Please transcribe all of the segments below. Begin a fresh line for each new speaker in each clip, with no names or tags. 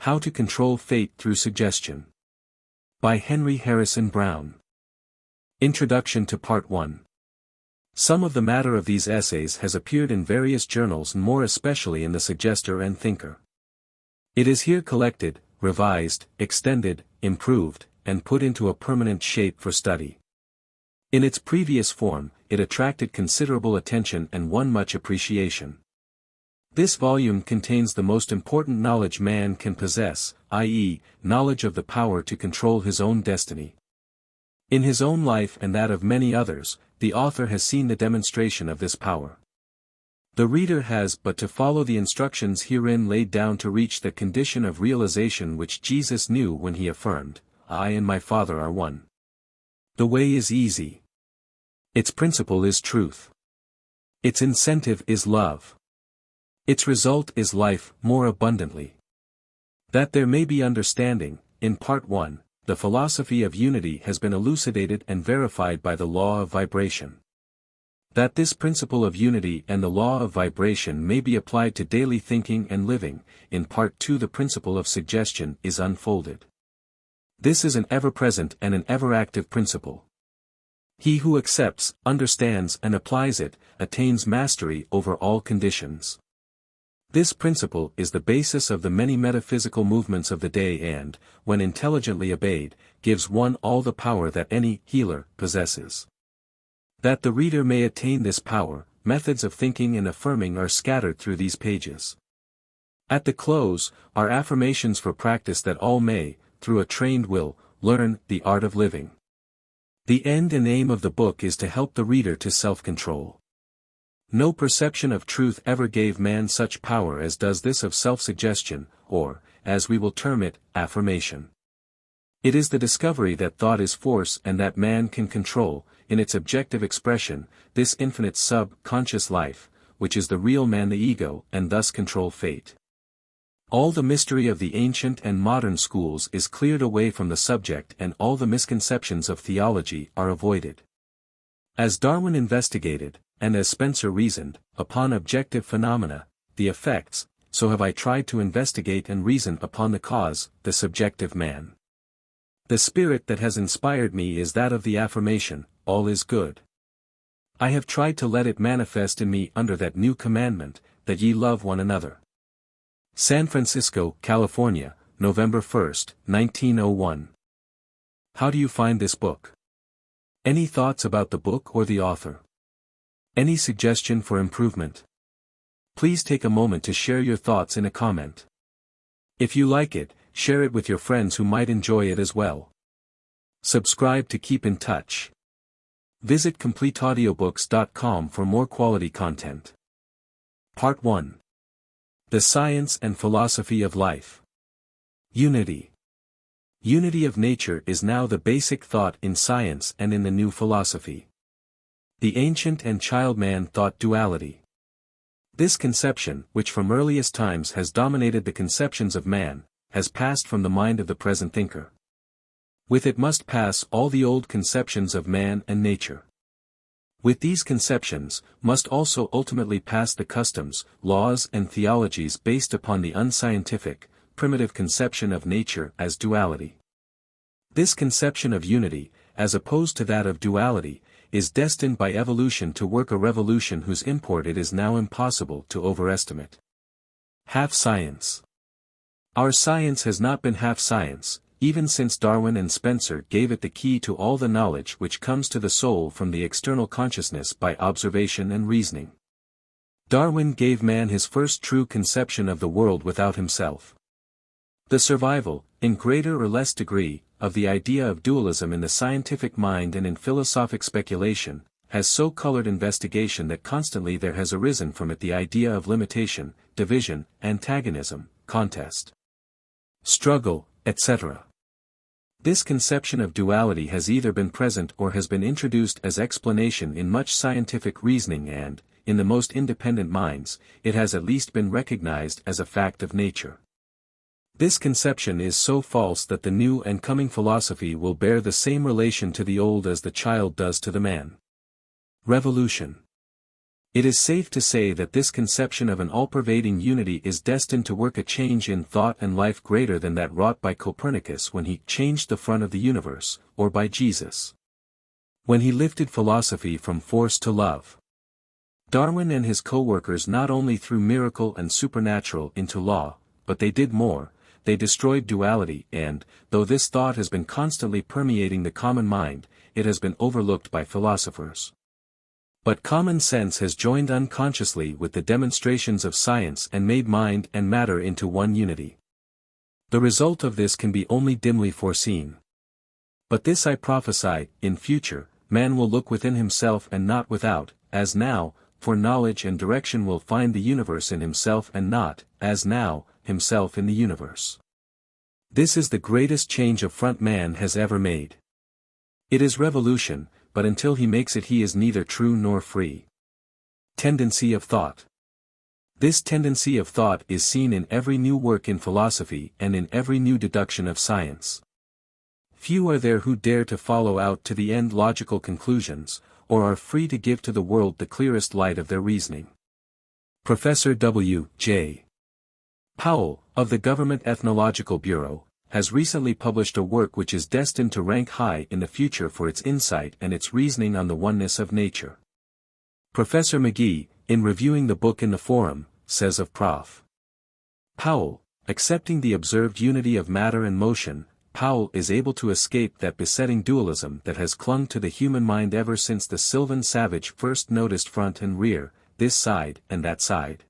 How to Control Fate Through Suggestion. By Henry Harrison Brown. Introduction to Part 1. Some of the matter of these essays has appeared in various journals and more especially in the Suggester and Thinker. It is here collected, revised, extended, improved, and put into a permanent shape for study. In its previous form, it attracted considerable attention and won much appreciation. This volume contains the most important knowledge man can possess, i.e., knowledge of the power to control his own destiny. In his own life and that of many others, the author has seen the demonstration of this power. The reader has but to follow the instructions herein laid down to reach the condition of realization which Jesus knew when he affirmed, "I and my Father are one." The way is easy. Its principle is truth. Its incentive is love. Its result is life more abundantly. That there may be understanding, in Part 1, the philosophy of unity has been elucidated and verified by the law of vibration. That this principle of unity and the law of vibration may be applied to daily thinking and living, in Part 2 the principle of suggestion is unfolded. This is an ever-present and an ever-active principle. He who accepts, understands and applies it, attains mastery over all conditions. This principle is the basis of the many metaphysical movements of the day and, when intelligently obeyed, gives one all the power that any healer possesses. That the reader may attain this power, methods of thinking and affirming are scattered through these pages. At the close, are affirmations for practice that all may, through a trained will, learn the art of living. The end and aim of the book is to help the reader to self-control. No perception of truth ever gave man such power as does this of self-suggestion, or, as we will term it, affirmation. It is the discovery that thought is force and that man can control, in its objective expression, this infinite sub-conscious life, which is the real man, the ego, and thus control fate. All the mystery of the ancient and modern schools is cleared away from the subject and all the misconceptions of theology are avoided. As Darwin investigated, and as Spencer reasoned, upon objective phenomena, the effects, so have I tried to investigate and reason upon the cause, the subjective man. The spirit that has inspired me is that of the affirmation, all is good. I have tried to let it manifest in me under that new commandment, that ye love one another. San Francisco, California, November 1, 1901. How do you find this book? Any thoughts about the book or the author? Any suggestion for improvement? Please take a moment to share your thoughts in a comment. If you like it, share it with your friends who might enjoy it as well. Subscribe to keep in touch. Visit CompleteAudiobooks.com for more quality content. Part 1. The Science and Philosophy of Life. Unity. Unity of nature is now the basic thought in science and in the new philosophy. The ancient and child man thought duality. This conception, which from earliest times has dominated the conceptions of man, has passed from the mind of the present thinker. With it must pass all the old conceptions of man and nature. With these conceptions, must also ultimately pass the customs, laws and theologies based upon the unscientific, primitive conception of nature as duality. This conception of unity, as opposed to that of duality, is destined by evolution to work a revolution whose import it is now impossible to overestimate. Half science. Our science has not been half science, even since Darwin and Spencer gave it the key to all the knowledge which comes to the soul from the external consciousness by observation and reasoning. Darwin gave man his first true conception of the world without himself. The survival, in greater or less degree, of the idea of dualism in the scientific mind and in philosophic speculation, has so colored investigation that constantly there has arisen from it the idea of limitation, division, antagonism, contest, struggle, etc. This conception of duality has either been present or has been introduced as explanation in much scientific reasoning and, in the most independent minds, it has at least been recognized as a fact of nature. This conception is so false that the new and coming philosophy will bear the same relation to the old as the child does to the man. Revolution. It is safe to say that this conception of an all-pervading unity is destined to work a change in thought and life greater than that wrought by Copernicus when he changed the front of the universe, or by Jesus, when he lifted philosophy from force to love. Darwin and his co-workers not only threw miracle and supernatural into law, but they did more, they destroyed duality and, though this thought has been constantly permeating the common mind, it has been overlooked by philosophers. But common sense has joined unconsciously with the demonstrations of science and made mind and matter into one unity. The result of this can be only dimly foreseen. But this I prophesy, in future, man will look within himself and not without, as now, for knowledge and direction will find the universe in himself and not, as now, himself in the universe. This is the greatest change of front man has ever made. It is revolution, but until he makes it he is neither true nor free. Tendency of thought. This tendency of thought is seen in every new work in philosophy and in every new deduction of science. Few are there who dare to follow out to the end logical conclusions, or are free to give to the world the clearest light of their reasoning. Professor W. J. Powell, of the Government Ethnological Bureau, has recently published a work which is destined to rank high in the future for its insight and its reasoning on the oneness of nature. Professor McGee, in reviewing the book in the forum, says of Prof. Powell, accepting the observed unity of matter and motion, Powell is able to escape that besetting dualism that has clung to the human mind ever since the Sylvan savage first noticed front and rear, this side and that side.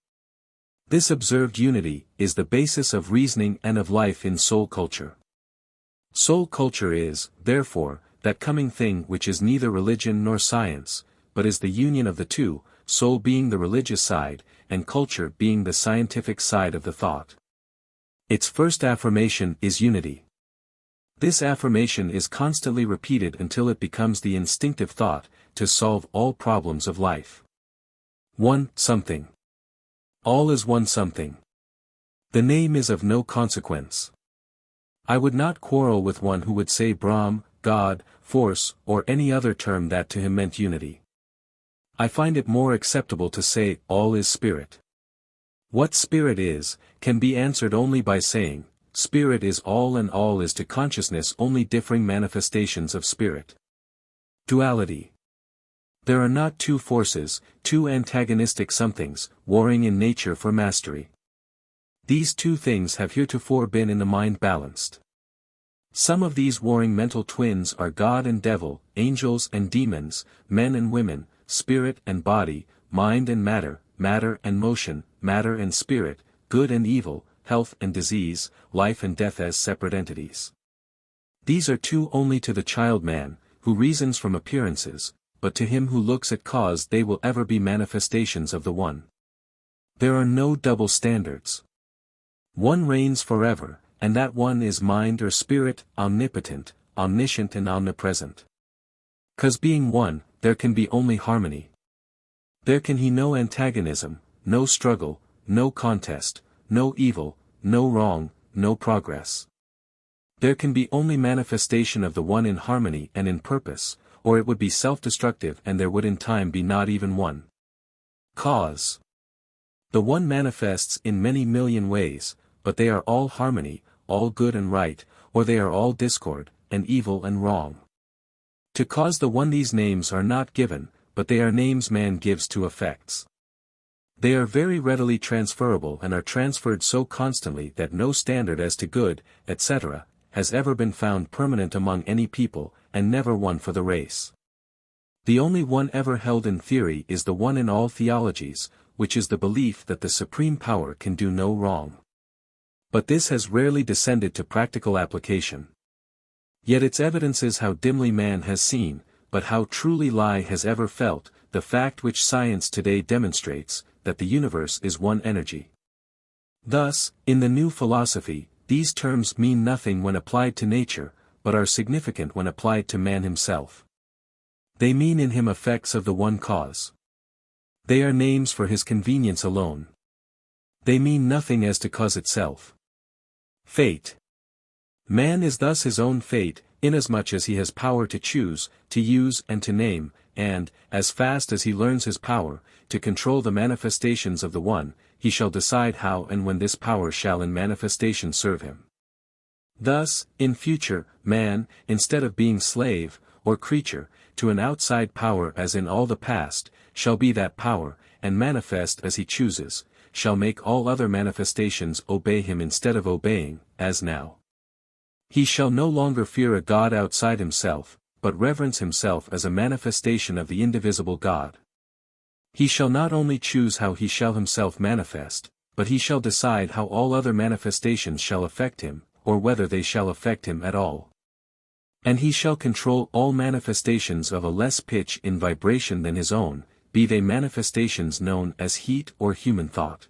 This observed unity is the basis of reasoning and of life in soul culture. Soul culture is, therefore, that coming thing which is neither religion nor science, but is the union of the two, soul being the religious side, and culture being the scientific side of the thought. Its first affirmation is unity. This affirmation is constantly repeated until it becomes the instinctive thought, to solve all problems of life. One something. All is one something. The name is of no consequence. I would not quarrel with one who would say Brahm, God, force, or any other term that to him meant unity. I find it more acceptable to say, all is spirit. What spirit is, can be answered only by saying, spirit is all and all is to consciousness only differing manifestations of spirit. Duality. There are not two forces, two antagonistic somethings, warring in nature for mastery. These two things have heretofore been in the mind balanced. Some of these warring mental twins are God and devil, angels and demons, men and women, spirit and body, mind and matter, matter and motion, matter and spirit, good and evil, health and disease, life and death as separate entities. These are two only to the child man, who reasons from appearances, but to him who looks at cause they will ever be manifestations of the one. There are no double standards. One reigns forever, and that one is mind or spirit, omnipotent, omniscient and omnipresent. 'Cause being one, there can be only harmony. There can be no antagonism, no struggle, no contest, no evil, no wrong, no progress. There can be only manifestation of the one in harmony and in purpose, or it would be self-destructive and there would in time be not even one cause. The one manifests in many million ways, but they are all harmony, all good and right, or they are all discord, and evil and wrong. To cause the one these names are not given, but they are names man gives to effects. They are very readily transferable and are transferred so constantly that no standard as to good, etc., has ever been found permanent among any people, and never one for the race. The only one ever held in theory is the one in all theologies, which is the belief that the supreme power can do no wrong. But this has rarely descended to practical application. Yet its evidence is how dimly man has seen, but how truly lie has ever felt, the fact which science today demonstrates, that the universe is one energy. Thus, in the new philosophy, these terms mean nothing when applied to nature, but are significant when applied to man himself. They mean in him effects of the one cause. They are names for his convenience alone. They mean nothing as to cause itself. Fate. Man is thus his own fate, inasmuch as he has power to choose, to use and to name, and, as fast as he learns his power, to control the manifestations of the One, he shall decide how and when this power shall in manifestation serve him. Thus, in future, man, instead of being slave, or creature, to an outside power as in all the past, shall be that power, and manifest as he chooses, shall make all other manifestations obey him instead of obeying, as now. He shall no longer fear a God outside himself, but reverence himself as a manifestation of the indivisible God. He shall not only choose how he shall himself manifest, but he shall decide how all other manifestations shall affect him, or whether they shall affect him at all. And he shall control all manifestations of a less pitch in vibration than his own, be they manifestations known as heat or human thought.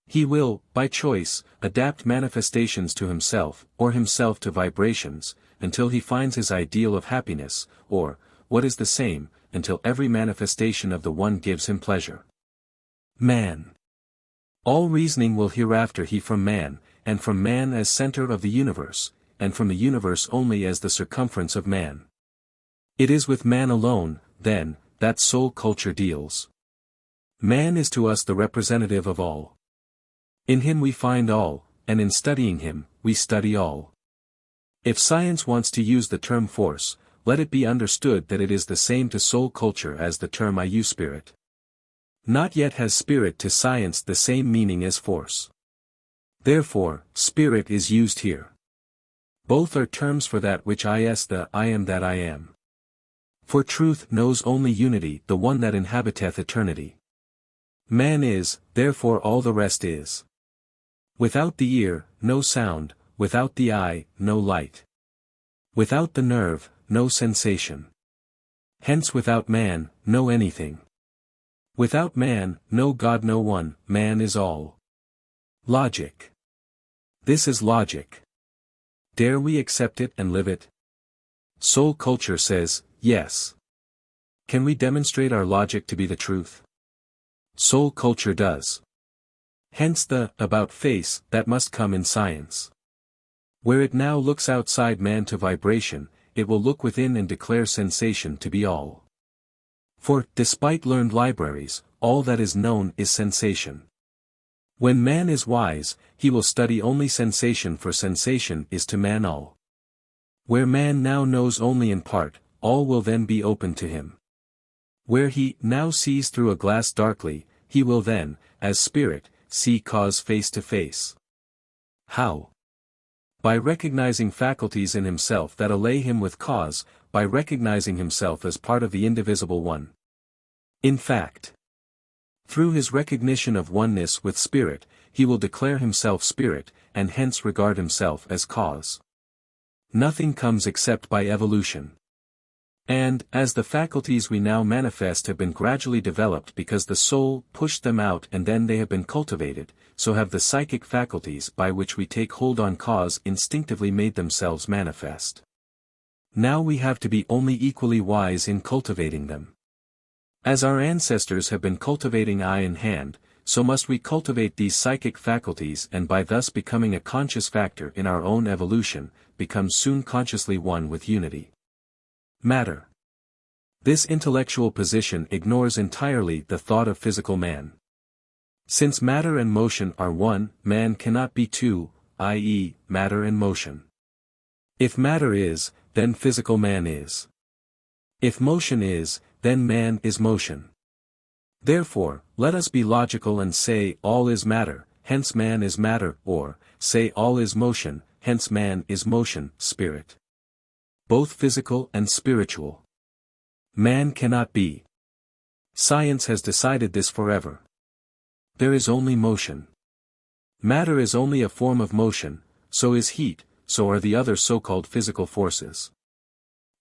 He will, by choice, adapt manifestations to himself, or himself to vibrations, until he finds his ideal of happiness, or, what is the same, until every manifestation of the One gives him pleasure. Man. All reasoning will hereafter he from man, and from man as center of the universe, and from the universe only as the circumference of man. It is with man alone, then, that soul culture deals. Man is to us the representative of all. In him we find all, and in studying him, we study all. If science wants to use the term force, let it be understood that it is the same to soul culture as the term I-U spirit. Not yet has spirit to science the same meaning as force. Therefore, spirit is used here. Both are terms for that which is the I am that I am. For truth knows only unity, the one that inhabiteth eternity. Man is, therefore all the rest is. Without the ear, no sound, without the eye, no light. Without the nerve, no sensation. Hence without man, no anything. Without man, no God, no one, man is all. Logic. This is logic. Dare we accept it and live it? Soul culture says, yes. Can we demonstrate our logic to be the truth? Soul culture does. Hence the about face that must come in science. Where it now looks outside man to vibration, it will look within and declare sensation to be all. For, despite learned libraries, all that is known is sensation. When man is wise, he will study only sensation, for sensation is to man all. Where man now knows only in part, all will then be open to him. Where he now sees through a glass darkly, he will then, as spirit, see cause face to face. How? By recognizing faculties in himself that allay him with cause, by recognizing himself as part of the indivisible One. In fact, through his recognition of oneness with spirit, he will declare himself spirit, and hence regard himself as cause. Nothing comes except by evolution. And, as the faculties we now manifest have been gradually developed because the soul pushed them out and then they have been cultivated, so have the psychic faculties by which we take hold on cause instinctively made themselves manifest. Now we have to be only equally wise in cultivating them. As our ancestors have been cultivating eye and hand, so must we cultivate these psychic faculties, and by thus becoming a conscious factor in our own evolution, become soon consciously one with unity. Matter. This intellectual position ignores entirely the thought of physical man. Since matter and motion are one, man cannot be two, i.e., matter and motion. If matter is, then physical man is. If motion is, then man is motion. Therefore, let us be logical and say all is matter, hence man is matter, or, say all is motion, hence man is motion, spirit. Both physical and spiritual. Man cannot be. Science has decided this forever. There is only motion. Matter is only a form of motion, so is heat, so are the other so-called physical forces.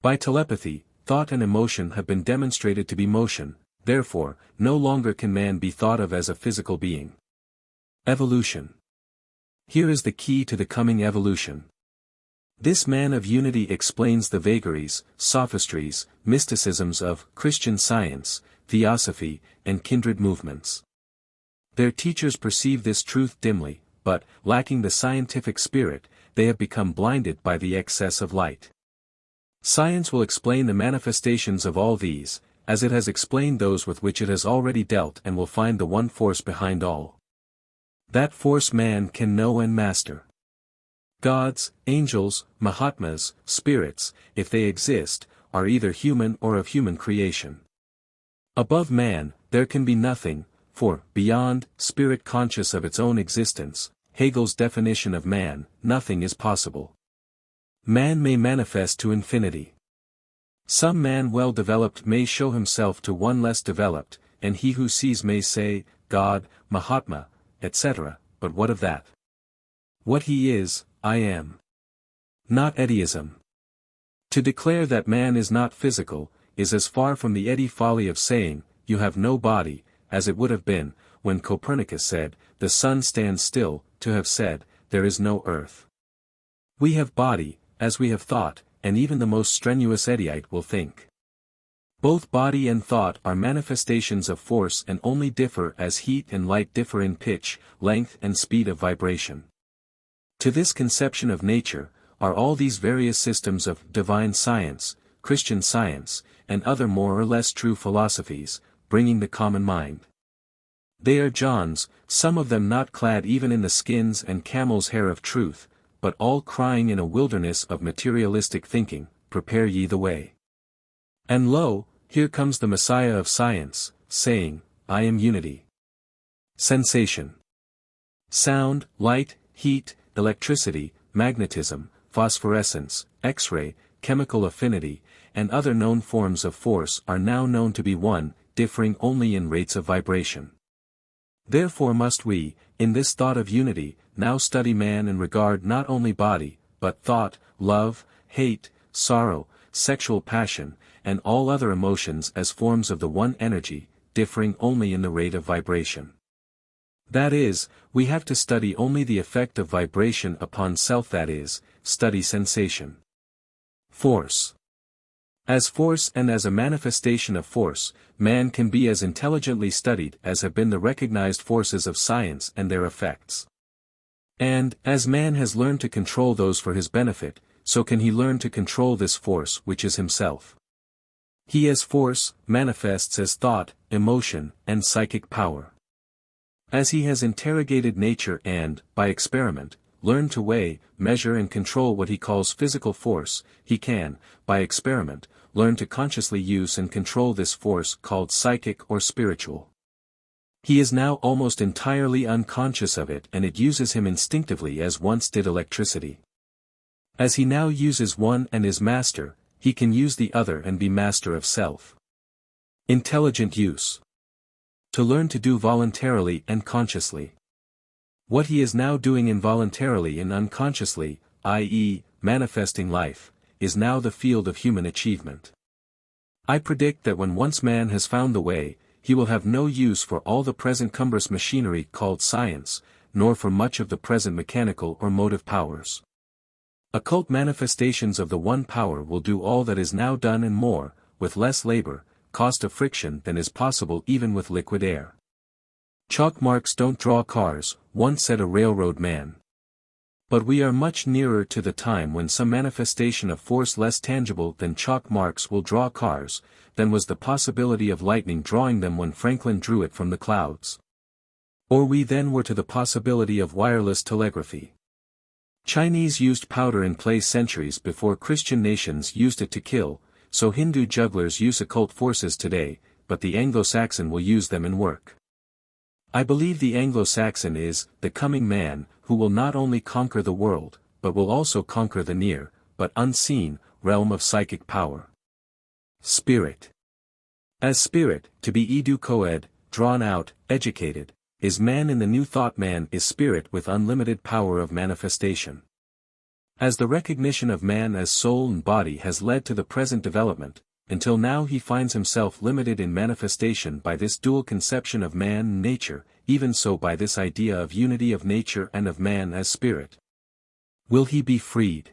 By telepathy, thought and emotion have been demonstrated to be motion, therefore, no longer can man be thought of as a physical being. Evolution. Here is the key to the coming evolution. This man of unity explains the vagaries, sophistries, mysticisms of Christian Science, Theosophy, and kindred movements. Their teachers perceive this truth dimly, but, lacking the scientific spirit, they have become blinded by the excess of light. Science will explain the manifestations of all these, as it has explained those with which it has already dealt and will find the one force behind all. That force man can know and master. Gods, angels, Mahatmas, spirits, if they exist, are either human or of human creation. Above man, there can be nothing, for, beyond, spirit conscious of its own existence, Hegel's definition of man, nothing is possible. Man may manifest to infinity. Some man well developed may show himself to one less developed, and he who sees may say, God, Mahatma, etc., but what of that? What he is, I am. Not Eddyism. To declare that man is not physical, is as far from the eddy folly of saying, you have no body, as it would have been, when Copernicus said, the sun stands still, to have said, there is no earth. We have body, as we have thought, and even the most strenuous Eddyite will think. Both body and thought are manifestations of force and only differ as heat and light differ in pitch, length and speed of vibration. To this conception of nature, are all these various systems of divine science, Christian science, and other more or less true philosophies, bringing the common mind. They are Johns, some of them not clad even in the skins and camel's hair of truth, but all crying in a wilderness of materialistic thinking, prepare ye the way. And lo, here comes the Messiah of science, saying, I am unity. Sensation. Sound, light, heat, electricity, magnetism, phosphorescence, X-ray, chemical affinity, and other known forms of force are now known to be one, differing only in rates of vibration. Therefore must we, in this thought of unity, now study man and regard not only body, but thought, love, hate, sorrow, sexual passion, and all other emotions as forms of the one energy, differing only in the rate of vibration. That is, we have to study only the effect of vibration upon self, that is, study sensation. Force. As force and as a manifestation of force, man can be as intelligently studied as have been the recognized forces of science and their effects. And, as man has learned to control those for his benefit, so can he learn to control this force which is himself. He as force, manifests as thought, emotion, and psychic power. As he has interrogated nature and, by experiment, learned to weigh, measure and control what he calls physical force, he can, by experiment, learn to consciously use and control this force called psychic or spiritual. He is now almost entirely unconscious of it, and it uses him instinctively as once did electricity. As he now uses one and is master, he can use the other and be master of self. Intelligent use. To learn to do voluntarily and consciously. What he is now doing involuntarily and unconsciously, i.e., manifesting life, is now the field of human achievement. I predict that when once man has found the way, he will have no use for all the present cumbrous machinery called science, nor for much of the present mechanical or motive powers. Occult manifestations of the one power will do all that is now done and more, with less labor, cost of friction than is possible even with liquid air. Chalk marks don't draw cars, once said a railroad man. But we are much nearer to the time when some manifestation of force less tangible than chalk marks will draw cars, than was the possibility of lightning drawing them when Franklin drew it from the clouds. Or we then were to the possibility of wireless telegraphy. Chinese used powder in play centuries before Christian nations used it to kill, so Hindu jugglers use occult forces today, but the Anglo-Saxon will use them in work. I believe the Anglo-Saxon is the coming man, who will not only conquer the world, but will also conquer the near, but unseen, realm of psychic power. Spirit. As spirit, to be edu-coed, drawn out, educated, is man in the new thought. Man is spirit with unlimited power of manifestation. As the recognition of man as soul and body has led to the present development, until now he finds himself limited in manifestation by this dual conception of man and nature, even so by this idea of unity of nature and of man as spirit. Will he be freed?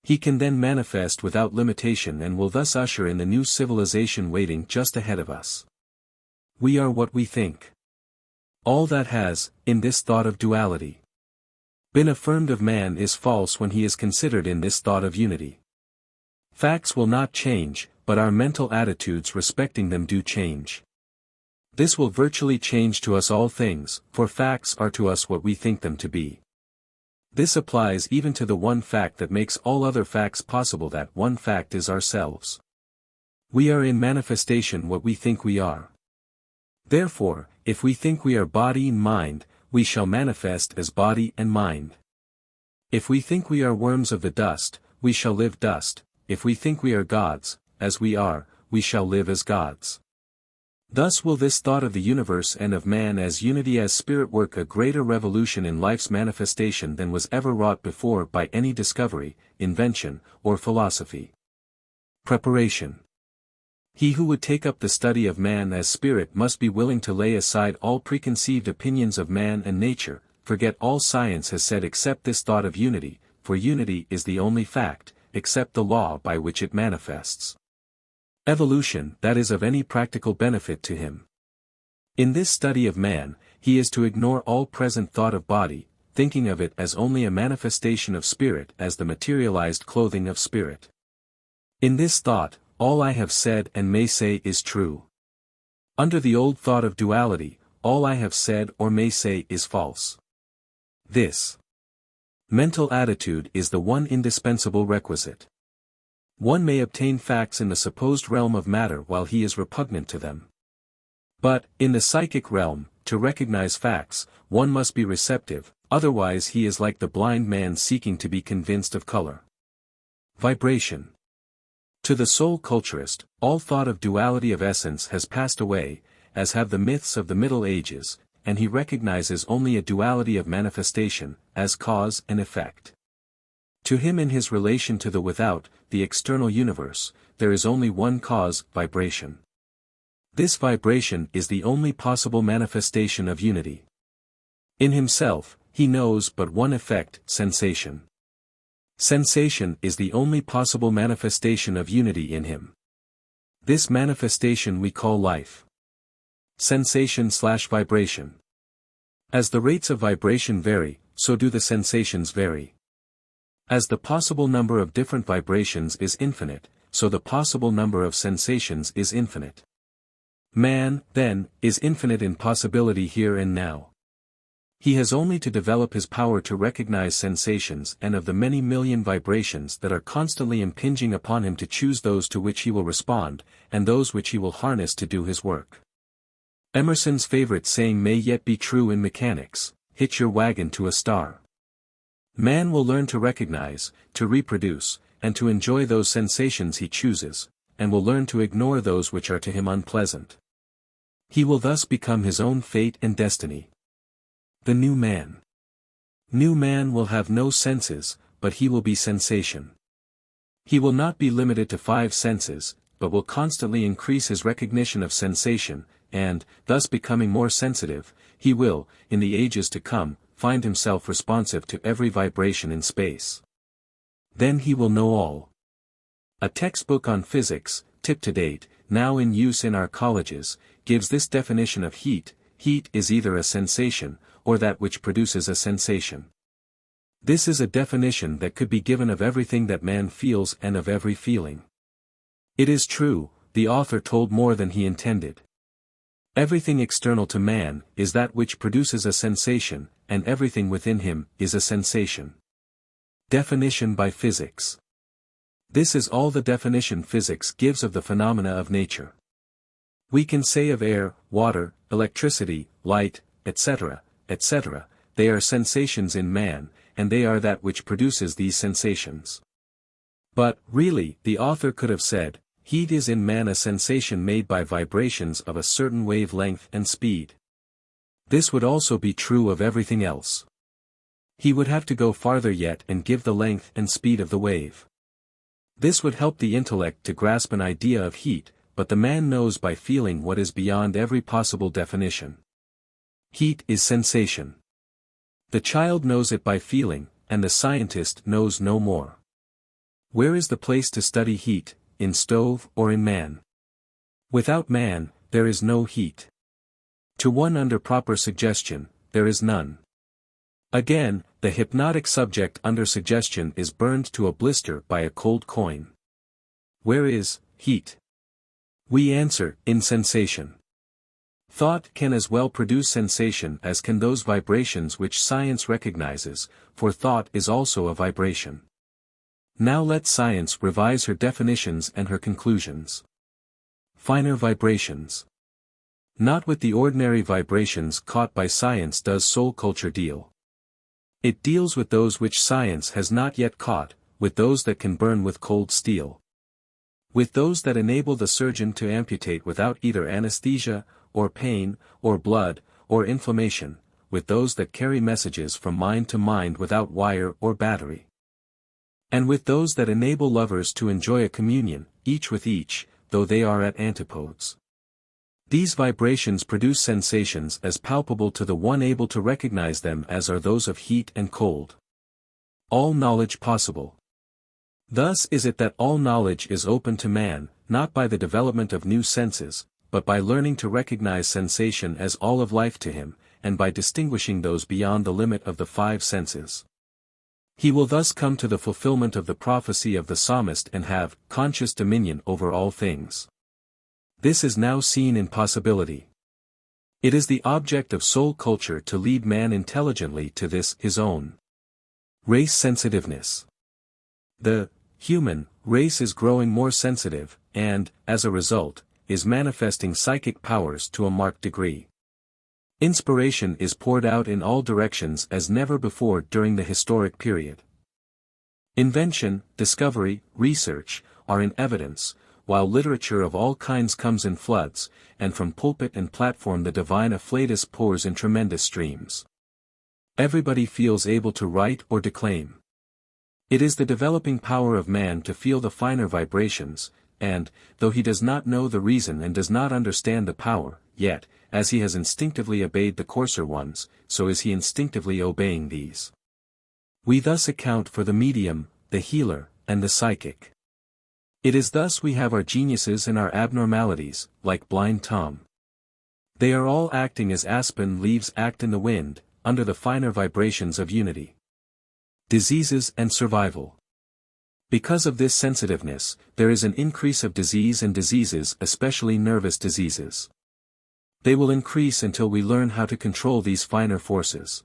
He can then manifest without limitation and will thus usher in the new civilization waiting just ahead of us. We are what we think. All that has, in this thought of duality, been affirmed of man is false when he is considered in this thought of unity. Facts will not change, but our mental attitudes respecting them do change. This will virtually change to us all things, for facts are to us what we think them to be. This applies even to the one fact that makes all other facts possible. That one fact is ourselves. We are in manifestation what we think we are. Therefore, if we think we are body and mind, we shall manifest as body and mind. If we think we are worms of the dust, we shall live dust. If we think we are gods, as we are, we shall live as gods. Thus will this thought of the universe and of man as unity as spirit work a greater revolution in life's manifestation than was ever wrought before by any discovery, invention, or philosophy. Preparation. He who would take up the study of man as spirit must be willing to lay aside all preconceived opinions of man and nature, forget all science has said except this thought of unity, for unity is the only fact, except the law by which it manifests. Evolution that is of any practical benefit to him. In this study of man, he is to ignore all present thought of body, thinking of it as only a manifestation of spirit as the materialized clothing of spirit. In this thought, all I have said and may say is true. Under the old thought of duality, all I have said or may say is false. This mental attitude is the one indispensable requisite. One may obtain facts in the supposed realm of matter while he is repugnant to them. But, in the psychic realm, to recognize facts, one must be receptive, otherwise he is like the blind man seeking to be convinced of color. Vibration. To the soul culturist, all thought of duality of essence has passed away, as have the myths of the Middle Ages, and he recognizes only a duality of manifestation, as cause and effect. To him in his relation to the without, the external universe, there is only one cause, vibration. This vibration is the only possible manifestation of unity. In himself, he knows but one effect, sensation. Sensation is the only possible manifestation of unity in him. This manifestation we call life. Sensation/vibration. As the rates of vibration vary, so do the sensations vary. As the possible number of different vibrations is infinite, so the possible number of sensations is infinite. Man, then, is infinite in possibility here and now. He has only to develop his power to recognize sensations and of the many million vibrations that are constantly impinging upon him to choose those to which he will respond, and those which he will harness to do his work. Emerson's favorite saying may yet be true in mechanics: hitch your wagon to a star. Man will learn to recognize, to reproduce, and to enjoy those sensations he chooses, and will learn to ignore those which are to him unpleasant. He will thus become his own fate and destiny. The new man. New man will have no senses, but he will be sensation. He will not be limited to 5 senses, but will constantly increase his recognition of sensation, and, thus becoming more sensitive, he will, in the ages to come, find himself responsive to every vibration in space. Then he will know all. A textbook on physics, tip to date, now in use in our colleges, gives this definition of heat: heat is either a sensation, or that which produces a sensation. This is a definition that could be given of everything that man feels and of every feeling. It is true, the author told more than he intended. Everything external to man is that which produces a sensation, and everything within him is a sensation. Definition by physics. This is all the definition physics gives of the phenomena of nature. We can say of air, water, electricity, light, etc., etc., they are sensations in man, and they are that which produces these sensations. But, really, the author could have said, heat is in man a sensation made by vibrations of a certain wavelength and speed. This would also be true of everything else. He would have to go farther yet and give the length and speed of the wave. This would help the intellect to grasp an idea of heat, but the man knows by feeling what is beyond every possible definition. Heat is sensation. The child knows it by feeling, and the scientist knows no more. Where is the place to study heat, in stove or in man? Without man, there is no heat. To one under proper suggestion, there is none. Again, the hypnotic subject under suggestion is burned to a blister by a cold coin. Where is heat? We answer, in sensation. Thought can as well produce sensation as can those vibrations which science recognizes, for thought is also a vibration. Now let science revise her definitions and her conclusions. Finer vibrations. Not with the ordinary vibrations caught by science does soul culture deal. It deals with those which science has not yet caught, with those that can burn with cold steel. With those that enable the surgeon to amputate without either anesthesia, or pain, or blood, or inflammation, with those that carry messages from mind to mind without wire or battery. And with those that enable lovers to enjoy a communion, each with each, though they are at antipodes. These vibrations produce sensations as palpable to the one able to recognize them as are those of heat and cold. All knowledge possible. Thus is it that all knowledge is open to man, not by the development of new senses, but by learning to recognize sensation as all of life to him, and by distinguishing those beyond the limit of the five senses. He will thus come to the fulfillment of the prophecy of the psalmist and have conscious dominion over all things. This is now seen in possibility. It is the object of soul culture to lead man intelligently to this his own race sensitiveness. The human race is growing more sensitive, and, as a result, is manifesting psychic powers to a marked degree. Inspiration is poured out in all directions as never before during the historic period. Invention, discovery, research, are in evidence, while literature of all kinds comes in floods, and from pulpit and platform the divine afflatus pours in tremendous streams. Everybody feels able to write or declaim. It is the developing power of man to feel the finer vibrations, and, though he does not know the reason and does not understand the power, yet, as he has instinctively obeyed the coarser ones, so is he instinctively obeying these. We thus account for the medium, the healer, and the psychic. It is thus we have our geniuses and our abnormalities, like Blind Tom. They are all acting as aspen leaves act in the wind, under the finer vibrations of unity. Diseases and survival. Because of this sensitiveness, there is an increase of disease and diseases, especially nervous diseases. They will increase until we learn how to control these finer forces.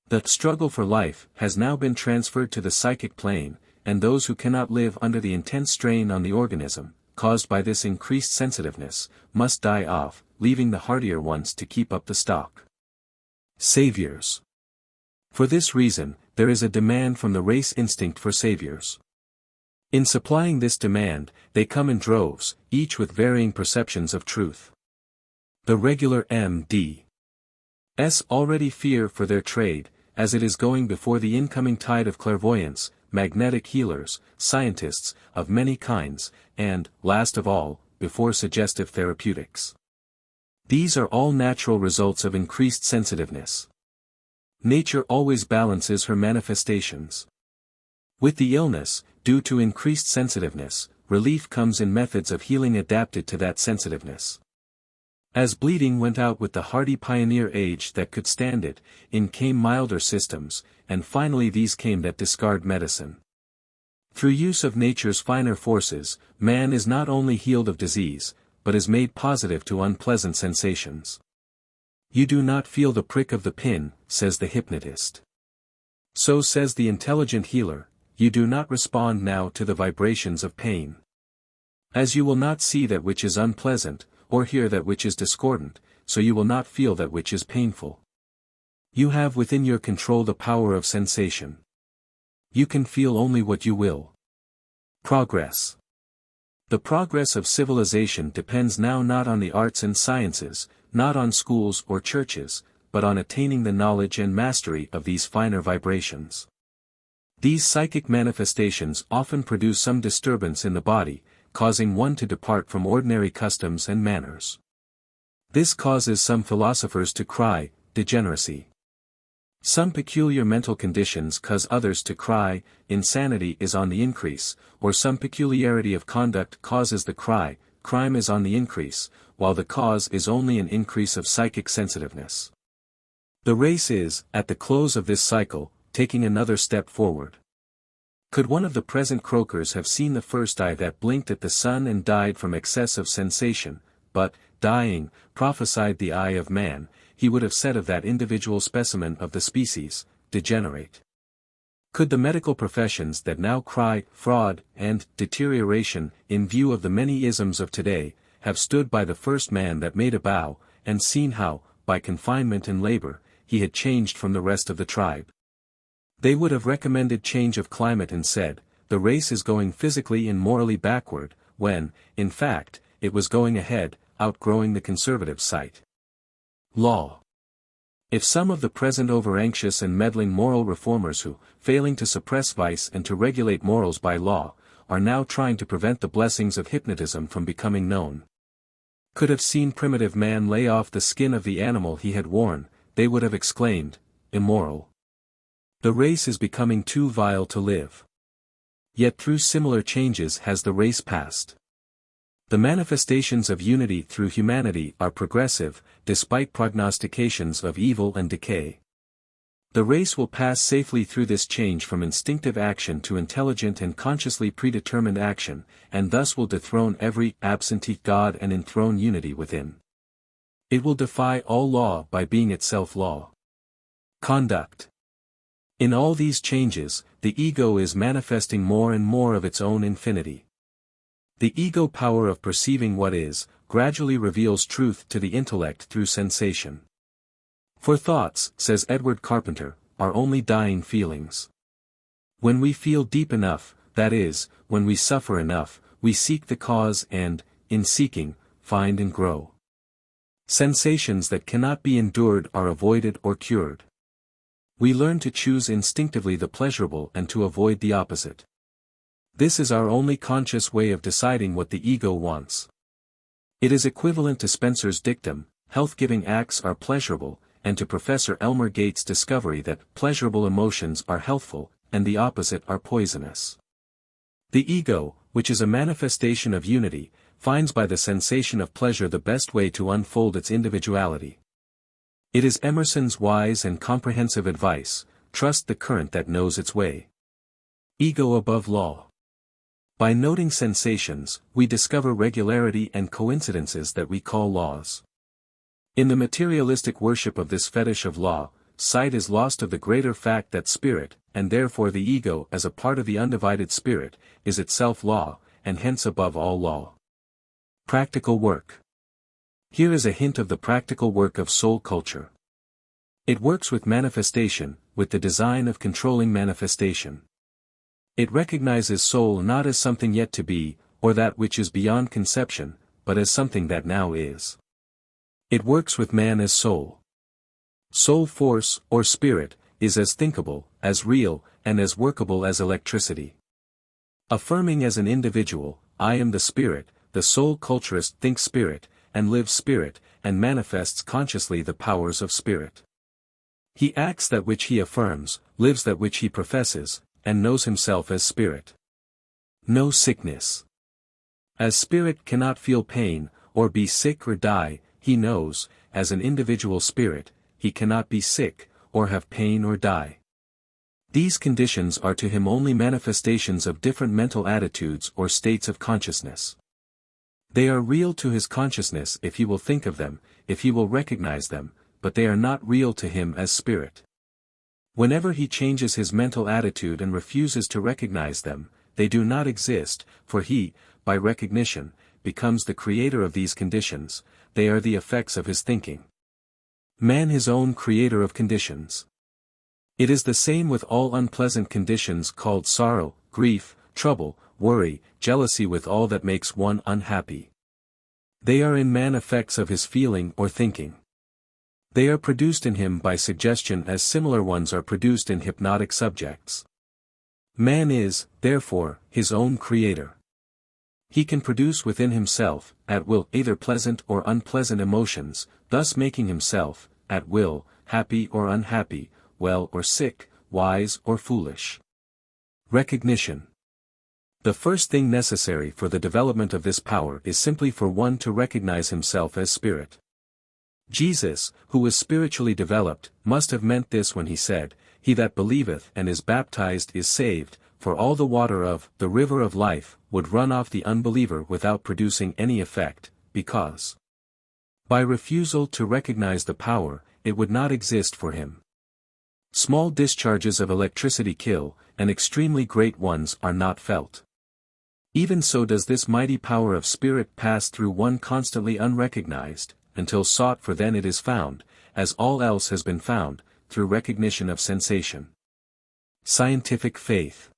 The struggle for life has now been transferred to the psychic plane, and those who cannot live under the intense strain on the organism, caused by this increased sensitiveness, must die off, leaving the hardier ones to keep up the stock. Saviors. For this reason, there is a demand from the race instinct for saviors. In supplying this demand, they come in droves, each with varying perceptions of truth. The regular M.D.'s already fear for their trade, as it is going before the incoming tide of clairvoyants, magnetic healers, scientists, of many kinds, and, last of all, before suggestive therapeutics. These are all natural results of increased sensitiveness. Nature always balances her manifestations. With the illness, due to increased sensitiveness, relief comes in methods of healing adapted to that sensitiveness. As bleeding went out with the hardy pioneer age that could stand it, in came milder systems, and finally these came that discard medicine. Through use of nature's finer forces, man is not only healed of disease, but is made positive to unpleasant sensations. You do not feel the prick of the pin, says the hypnotist. So says the intelligent healer, you do not respond now to the vibrations of pain. As you will not see that which is unpleasant, or hear that which is discordant, so you will not feel that which is painful. You have within your control the power of sensation. You can feel only what you will. Progress. The progress of civilization depends now not on the arts and sciences, not on schools or churches, but on attaining the knowledge and mastery of these finer vibrations. These psychic manifestations often produce some disturbance in the body, causing one to depart from ordinary customs and manners. This causes some philosophers to cry, degeneracy. Some peculiar mental conditions cause others to cry, insanity is on the increase, or some peculiarity of conduct causes the cry, crime is on the increase, while the cause is only an increase of psychic sensitiveness. The race is, at the close of this cycle, taking another step forward. Could one of the present croakers have seen the first eye that blinked at the sun and died from excess of sensation, but, dying, prophesied the eye of man, he would have said of that individual specimen of the species, degenerate. Could the medical professions that now cry fraud and deterioration in view of the many isms of today, have stood by the first man that made a bow, and seen how, by confinement and labor, he had changed from the rest of the tribe? They would have recommended change of climate and said, the race is going physically and morally backward, when, in fact, it was going ahead, outgrowing the conservative sight. Law. If some of the present over-anxious and meddling moral reformers who, failing to suppress vice and to regulate morals by law, are now trying to prevent the blessings of hypnotism from becoming known, could have seen primitive man lay off the skin of the animal he had worn, they would have exclaimed, immoral. The race is becoming too vile to live. Yet through similar changes has the race passed. The manifestations of unity through humanity are progressive, despite prognostications of evil and decay. The race will pass safely through this change from instinctive action to intelligent and consciously predetermined action, and thus will dethrone every absentee god and enthrone unity within. It will defy all law by being itself law. Conduct. In all these changes, the ego is manifesting more and more of its own infinity. The ego power of perceiving what is, gradually reveals truth to the intellect through sensation. For thoughts, says Edward Carpenter, are only dying feelings. When we feel deep enough, that is, when we suffer enough, we seek the cause and, in seeking, find and grow. Sensations that cannot be endured are avoided or cured. We learn to choose instinctively the pleasurable and to avoid the opposite. This is our only conscious way of deciding what the ego wants. It is equivalent to Spencer's dictum, health-giving acts are pleasurable, and to Professor Elmer Gates' discovery that pleasurable emotions are healthful, and the opposite are poisonous. The ego, which is a manifestation of unity, finds by the sensation of pleasure the best way to unfold its individuality. It is Emerson's wise and comprehensive advice, trust the current that knows its way. Ego above law. By noting sensations, we discover regularity and coincidences that we call laws. In the materialistic worship of this fetish of law, sight is lost of the greater fact that spirit, and therefore the ego as a part of the undivided spirit, is itself law, and hence above all law. Practical work. Here is a hint of the practical work of soul culture. It works with manifestation, with the design of controlling manifestation. It recognizes soul not as something yet to be, or that which is beyond conception, but as something that now is. It works with man as soul. Soul force, or spirit, is as thinkable, as real, and as workable as electricity. Affirming as an individual, I am the spirit, the soul culturist thinks spirit, and lives spirit, and manifests consciously the powers of spirit. He acts that which he affirms, lives that which he professes, and knows himself as spirit. No sickness. As spirit cannot feel pain, or be sick or die, he knows, as an individual spirit, he cannot be sick, or have pain or die. These conditions are to him only manifestations of different mental attitudes or states of consciousness. They are real to his consciousness if he will think of them, if he will recognize them, but they are not real to him as spirit. Whenever he changes his mental attitude and refuses to recognize them, they do not exist, for he, by recognition, becomes the creator of these conditions, they are the effects of his thinking. Man his own creator of conditions. It is the same with all unpleasant conditions called sorrow, grief, trouble, worry, jealousy with all that makes one unhappy. They are in man effects of his feeling or thinking. They are produced in him by suggestion as similar ones are produced in hypnotic subjects. Man is, therefore, his own creator. He can produce within himself, at will, either pleasant or unpleasant emotions, thus making himself, at will, happy or unhappy, well or sick, wise or foolish. Recognition. The first thing necessary for the development of this power is simply for one to recognize himself as spirit. Jesus, who was spiritually developed, must have meant this when he said, "He that believeth and is baptized is saved," for all the water of the river of life would run off the unbeliever without producing any effect, because by refusal to recognize the power, it would not exist for him. Small discharges of electricity kill, and extremely great ones are not felt. Even so does this mighty power of spirit pass through one constantly unrecognized, until sought for then it is found, as all else has been found, through recognition of sensation. Scientific faith.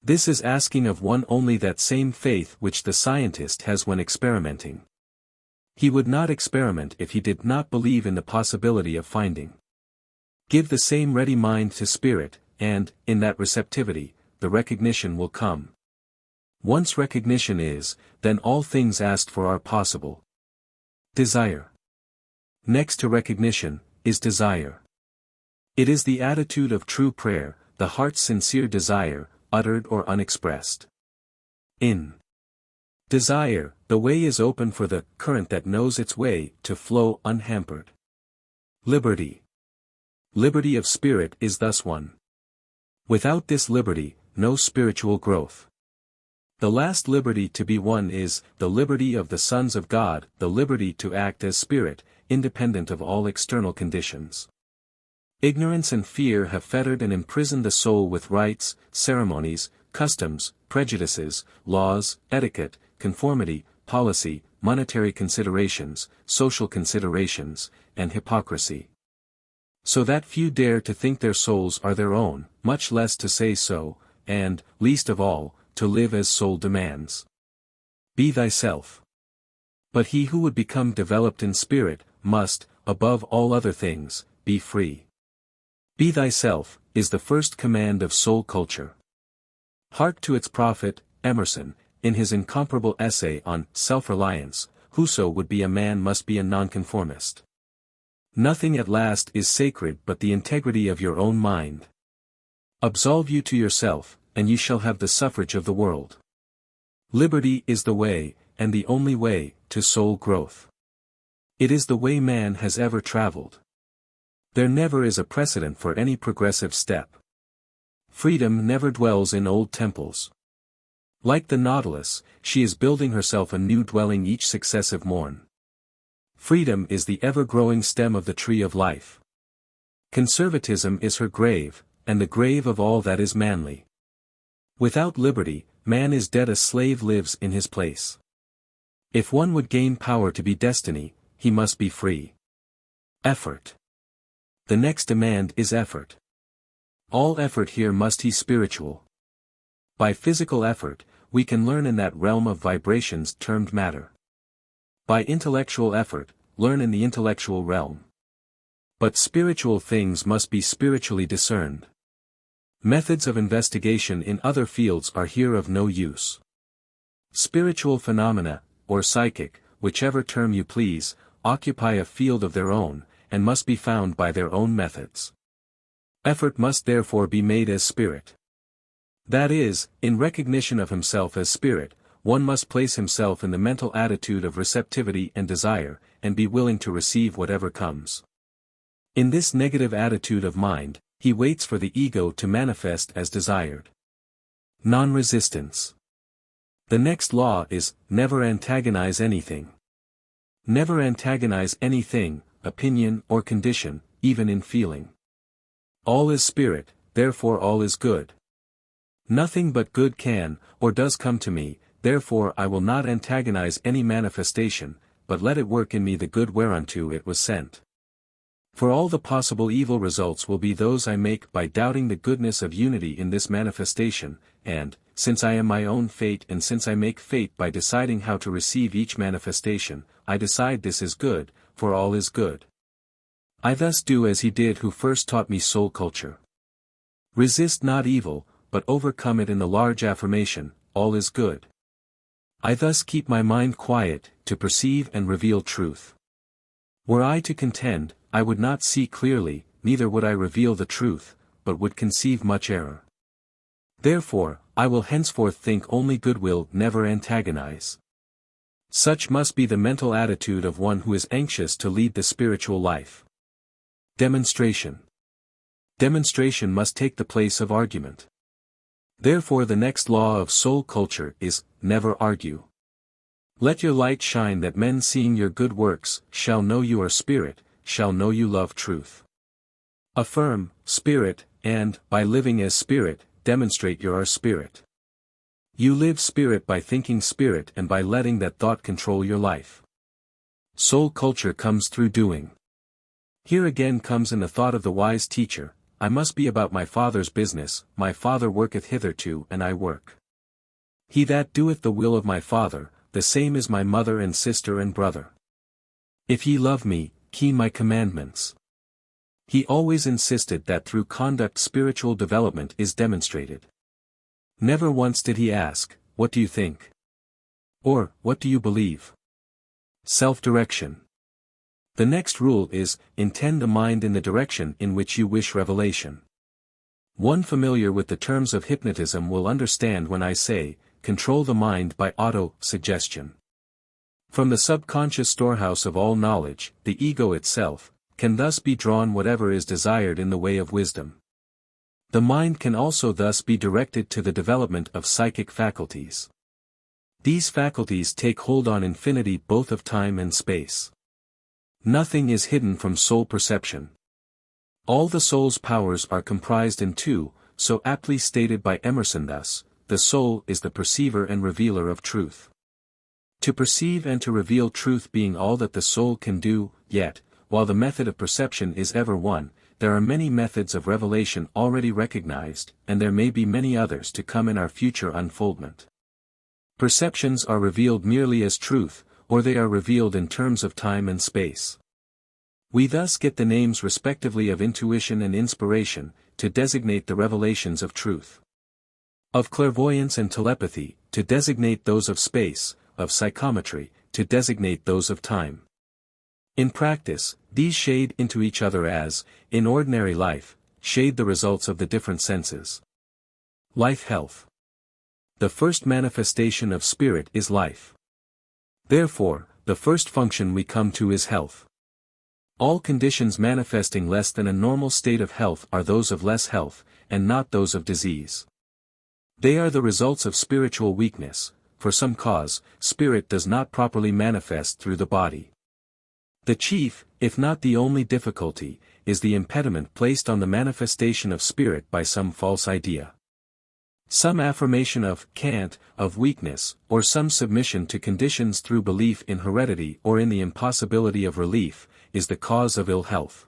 This is asking of one only that same faith which the scientist has when experimenting. He would not experiment if he did not believe in the possibility of finding. Give the same ready mind to spirit, and, in that receptivity, the recognition will come. Once recognition is, then all things asked for are possible. Desire. Next to recognition, is desire. It is the attitude of true prayer, the heart's sincere desire, uttered or unexpressed. In desire, the way is open for the current that knows its way to flow unhampered. Liberty. Liberty of spirit is thus one. Without this liberty, no spiritual growth. The last liberty to be won is the liberty of the sons of God, the liberty to act as spirit, independent of all external conditions. Ignorance and fear have fettered and imprisoned the soul with rites, ceremonies, customs, prejudices, laws, etiquette, conformity, policy, monetary considerations, social considerations, and hypocrisy. So that few dare to think their souls are their own, much less to say so, and, least of all, to live as soul demands. Be thyself. But he who would become developed in spirit, must, above all other things, be free. Be thyself, is the first command of soul culture. Hark to its prophet, Emerson, in his incomparable essay on self-reliance, whoso would be a man must be a nonconformist. Nothing at last is sacred but the integrity of your own mind. Absolve you to yourself, and ye shall have the suffrage of the world. Liberty is the way, and the only way, to soul growth. It is the way man has ever traveled. There never is a precedent for any progressive step. Freedom never dwells in old temples. Like the nautilus, she is building herself a new dwelling each successive morn. Freedom is the ever-growing stem of the tree of life. Conservatism is her grave, and the grave of all that is manly. Without liberty, man is dead, a slave lives in his place. If one would gain power to be destiny, he must be free. Effort. The next demand is effort. All effort here must be spiritual. By physical effort, we can learn in that realm of vibrations termed matter. By intellectual effort, learn in the intellectual realm. But spiritual things must be spiritually discerned. Methods of investigation in other fields are here of no use. Spiritual phenomena, or psychic, whichever term you please, occupy a field of their own, and must be found by their own methods. Effort must therefore be made as spirit. That is, in recognition of himself as spirit, one must place himself in the mental attitude of receptivity and desire, and be willing to receive whatever comes. In this negative attitude of mind, he waits for the ego to manifest as desired. Non-resistance. The next law is, never antagonize anything. Never antagonize anything, opinion or condition, even in feeling. All is spirit, therefore all is good. Nothing but good can, or does come to me, therefore I will not antagonize any manifestation, but let it work in me the good whereunto it was sent. For all the possible evil results will be those I make by doubting the goodness of unity in this manifestation, and, since I am my own fate and since I make fate by deciding how to receive each manifestation, I decide this is good, for all is good. I thus do as he did who first taught me soul culture. Resist not evil, but overcome it in the large affirmation, all is good. I thus keep my mind quiet, to perceive and reveal truth. Were I to contend, I would not see clearly, neither would I reveal the truth, but would conceive much error. Therefore, I will henceforth think only goodwill, never antagonize. Such must be the mental attitude of one who is anxious to lead the spiritual life. Demonstration. Demonstration must take the place of argument. Therefore the next law of soul culture is, never argue. Let your light shine that men seeing your good works, shall know you are spirit, shall know you love truth. Affirm, spirit, and, by living as spirit, demonstrate you are spirit. You live spirit by thinking spirit and by letting that thought control your life. Soul culture comes through doing. Here again comes in the thought of the wise teacher, I must be about my Father's business, my Father worketh hitherto and I work. He that doeth the will of my Father, the same is my mother and sister and brother. If ye love me, keep my commandments. He always insisted that through conduct spiritual development is demonstrated. Never once did he ask, what do you think? Or, what do you believe? Self-direction. The next rule is, intend the mind in the direction in which you wish revelation. One familiar with the terms of hypnotism will understand when I say, control the mind by auto-suggestion. From the subconscious storehouse of all knowledge, the ego itself, can thus be drawn whatever is desired in the way of wisdom. The mind can also thus be directed to the development of psychic faculties. These faculties take hold on infinity both of time and space. Nothing is hidden from soul perception. All the soul's powers are comprised in two, so aptly stated by Emerson thus, the soul is the perceiver and revealer of truth. To perceive and to reveal truth being all that the soul can do, yet, while the method of perception is ever one, there are many methods of revelation already recognized, and there may be many others to come in our future unfoldment. Perceptions are revealed merely as truth, or they are revealed in terms of time and space. We thus get the names respectively of intuition and inspiration, to designate the revelations of truth. Of clairvoyance and telepathy, to designate those of space, of psychometry, to designate those of time. In practice, these shade into each other as, in ordinary life, shade the results of the different senses. Life health. The first manifestation of spirit is life. Therefore, the first function we come to is health. All conditions manifesting less than a normal state of health are those of less health, and not those of disease. They are the results of spiritual weakness, for some cause, spirit does not properly manifest through the body. The chief, if not the only difficulty, is the impediment placed on the manifestation of spirit by some false idea. Some affirmation of cant, of weakness, or some submission to conditions through belief in heredity or in the impossibility of relief, is the cause of ill health.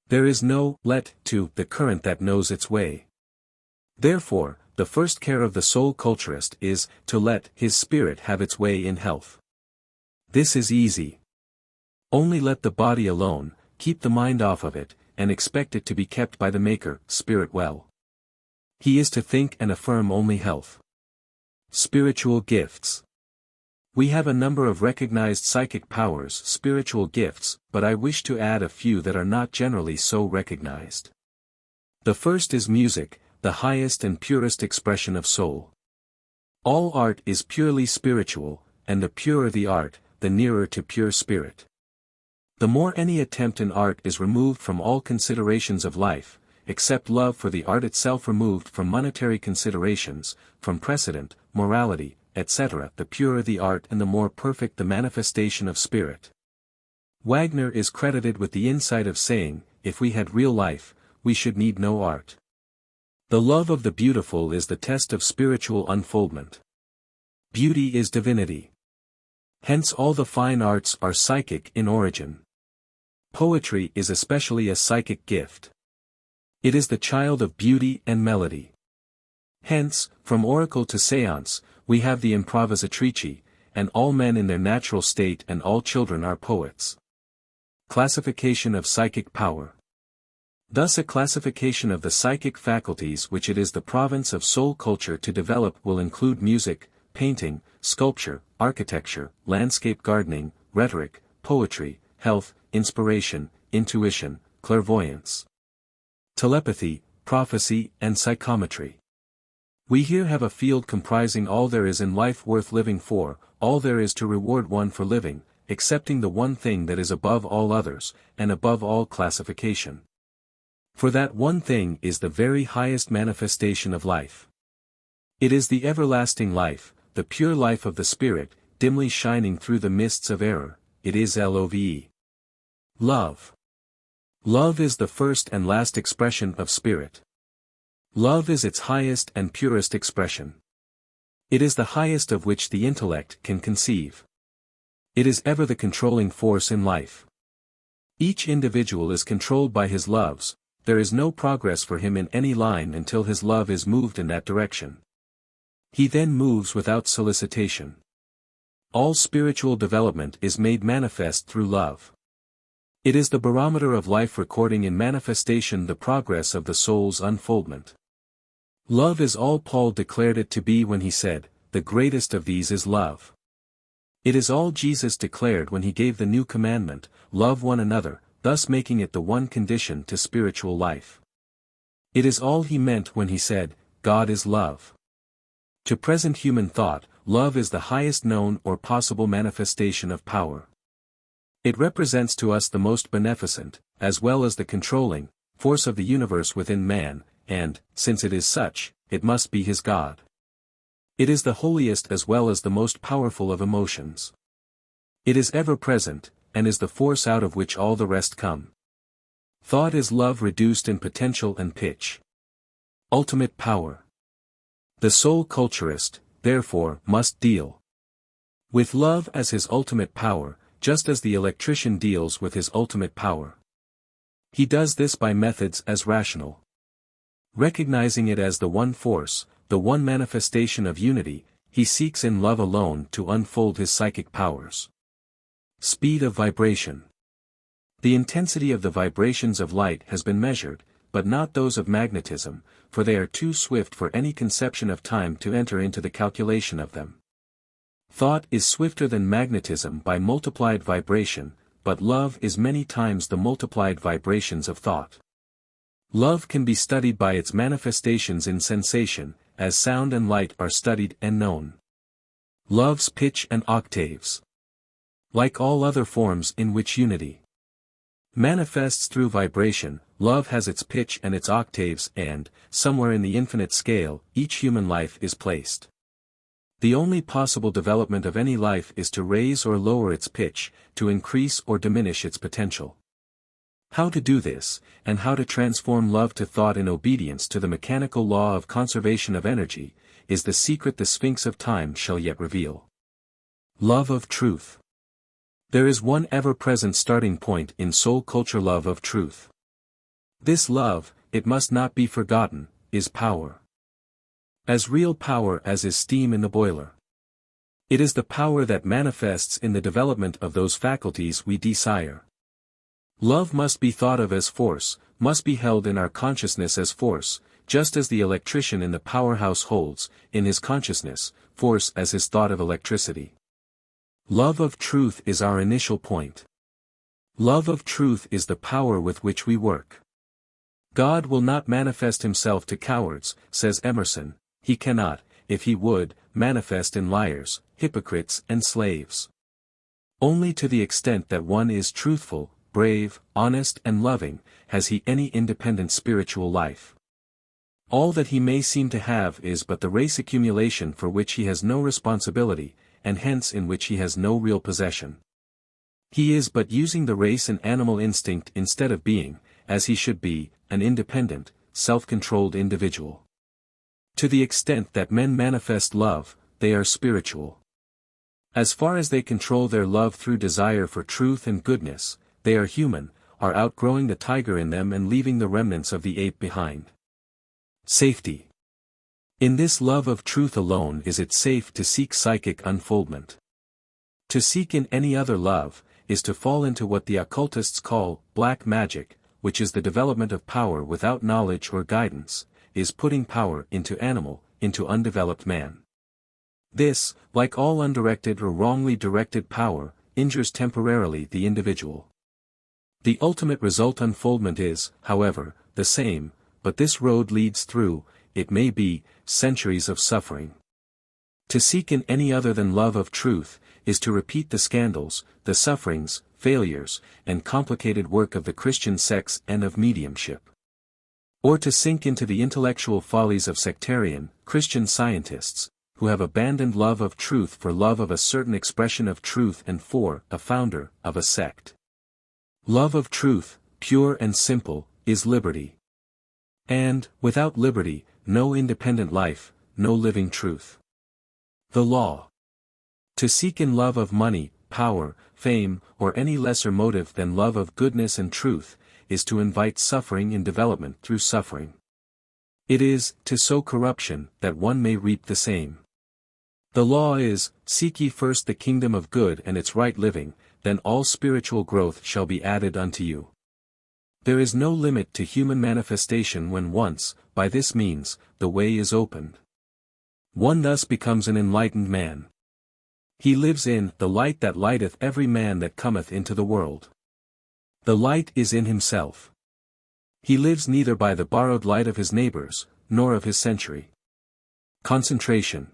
There is no let to the current that knows its way. Therefore, the first care of the soul culturist is to let his spirit have its way in health. This is easy. Only let the body alone, keep the mind off of it, and expect it to be kept by the Maker, Spirit well. He is to think and affirm only health. Spiritual gifts. We have a number of recognized psychic powers, spiritual gifts, but I wish to add a few that are not generally so recognized. The first is music, the highest and purest expression of soul. All art is purely spiritual, and the purer the art, the nearer to pure spirit. The more any attempt in art is removed from all considerations of life, except love for the art itself removed from monetary considerations, from precedent, morality, etc., the purer the art and the more perfect the manifestation of spirit. Wagner is credited with the insight of saying, if we had real life, we should need no art. The love of the beautiful is the test of spiritual unfoldment. Beauty is divinity. Hence all the fine arts are psychic in origin. Poetry is especially a psychic gift. It is the child of beauty and melody. Hence, from oracle to seance, we have the improvisatrici, and all men in their natural state and all children are poets. Classification of psychic power. Thus a classification of the psychic faculties which it is the province of soul culture to develop will include music, painting, sculpture, architecture, landscape gardening, rhetoric, poetry, health, inspiration, intuition, clairvoyance, telepathy, prophecy, and psychometry. We here have a field comprising all there is in life worth living for, all there is to reward one for living, excepting the one thing that is above all others, and above all classification. For that one thing is the very highest manifestation of life. It is the everlasting life, the pure life of the Spirit, dimly shining through the mists of error. It is love. Love. Love is the first and last expression of Spirit. Love is its highest and purest expression. It is the highest of which the intellect can conceive. It is ever the controlling force in life. Each individual is controlled by his loves. There is no progress for him in any line until his love is moved in that direction. He then moves without solicitation. All spiritual development is made manifest through love. It is the barometer of life, recording in manifestation the progress of the soul's unfoldment. Love is all Paul declared it to be when he said, "The greatest of these is love." It is all Jesus declared when he gave the new commandment, "Love one another," thus making it the one condition to spiritual life. It is all he meant when he said, "God is love." To present human thought, love is the highest known or possible manifestation of power. It represents to us the most beneficent, as well as the controlling, force of the universe within man, and, since it is such, it must be his God. It is the holiest as well as the most powerful of emotions. It is ever present, and is the force out of which all the rest come. Thought is love reduced in potential and pitch. Ultimate power. The soul culturist, therefore, must deal with love as his ultimate power, just as the electrician deals with his ultimate power. He does this by methods as rational. Recognizing it as the one force, the one manifestation of unity, he seeks in love alone to unfold his psychic powers. Speed of vibration. The intensity of the vibrations of light has been measured, but not those of magnetism, for they are too swift for any conception of time to enter into the calculation of them. Thought is swifter than magnetism by multiplied vibration, but love is many times the multiplied vibrations of thought. Love can be studied by its manifestations in sensation, as sound and light are studied and known. Love's pitch and octaves. Like all other forms in which unity manifests through vibration, love has its pitch and its octaves, and, somewhere in the infinite scale, each human life is placed. The only possible development of any life is to raise or lower its pitch, to increase or diminish its potential. How to do this, and how to transform love to thought in obedience to the mechanical law of conservation of energy, is the secret the Sphinx of time shall yet reveal. Love of truth. There is one ever-present starting point in soul culture: love of truth. This love, it must not be forgotten, is power. As real power as is steam in the boiler. It is the power that manifests in the development of those faculties we desire. Love must be thought of as force, must be held in our consciousness as force, just as the electrician in the powerhouse holds, in his consciousness, force as his thought of electricity. Love of truth is our initial point. Love of truth is the power with which we work. God will not manifest himself to cowards, says Emerson. He cannot, if he would, manifest in liars, hypocrites and slaves. Only to the extent that one is truthful, brave, honest and loving, has he any independent spiritual life. All that he may seem to have is but the race accumulation for which he has no responsibility, and hence in which he has no real possession. He is but using the race and animal instinct instead of being, as he should be, an independent, self-controlled individual. To the extent that men manifest love, they are spiritual. As far as they control their love through desire for truth and goodness, they are human, are outgrowing the tiger in them and leaving the remnants of the ape behind. Safety. In this love of truth alone is it safe to seek psychic unfoldment. To seek in any other love, is to fall into what the occultists call black magic, which is the development of power without knowledge or guidance, is putting power into animal, into undeveloped man. This, like all undirected or wrongly directed power, injures temporarily the individual. The ultimate result unfoldment is, however, the same, but this road leads through, it may be, centuries of suffering. To seek in any other than love of truth, is to repeat the scandals, the sufferings, failures, and complicated work of the Christian sects and of mediumship. Or to sink into the intellectual follies of sectarian, Christian scientists, who have abandoned love of truth for love of a certain expression of truth and for a founder of a sect. Love of truth, pure and simple, is liberty. And, without liberty, no independent life, no living truth. The law. To seek in love of money, power, fame, or any lesser motive than love of goodness and truth, is to invite suffering in development through suffering. It is, to sow corruption, that one may reap the same. The law is, seek ye first the kingdom of good and its right living, then all spiritual growth shall be added unto you. There is no limit to human manifestation when once, by this means, the way is opened. One thus becomes an enlightened man. He lives in the light that lighteth every man that cometh into the world. The light is in himself. He lives neither by the borrowed light of his neighbors, nor of his century. Concentration.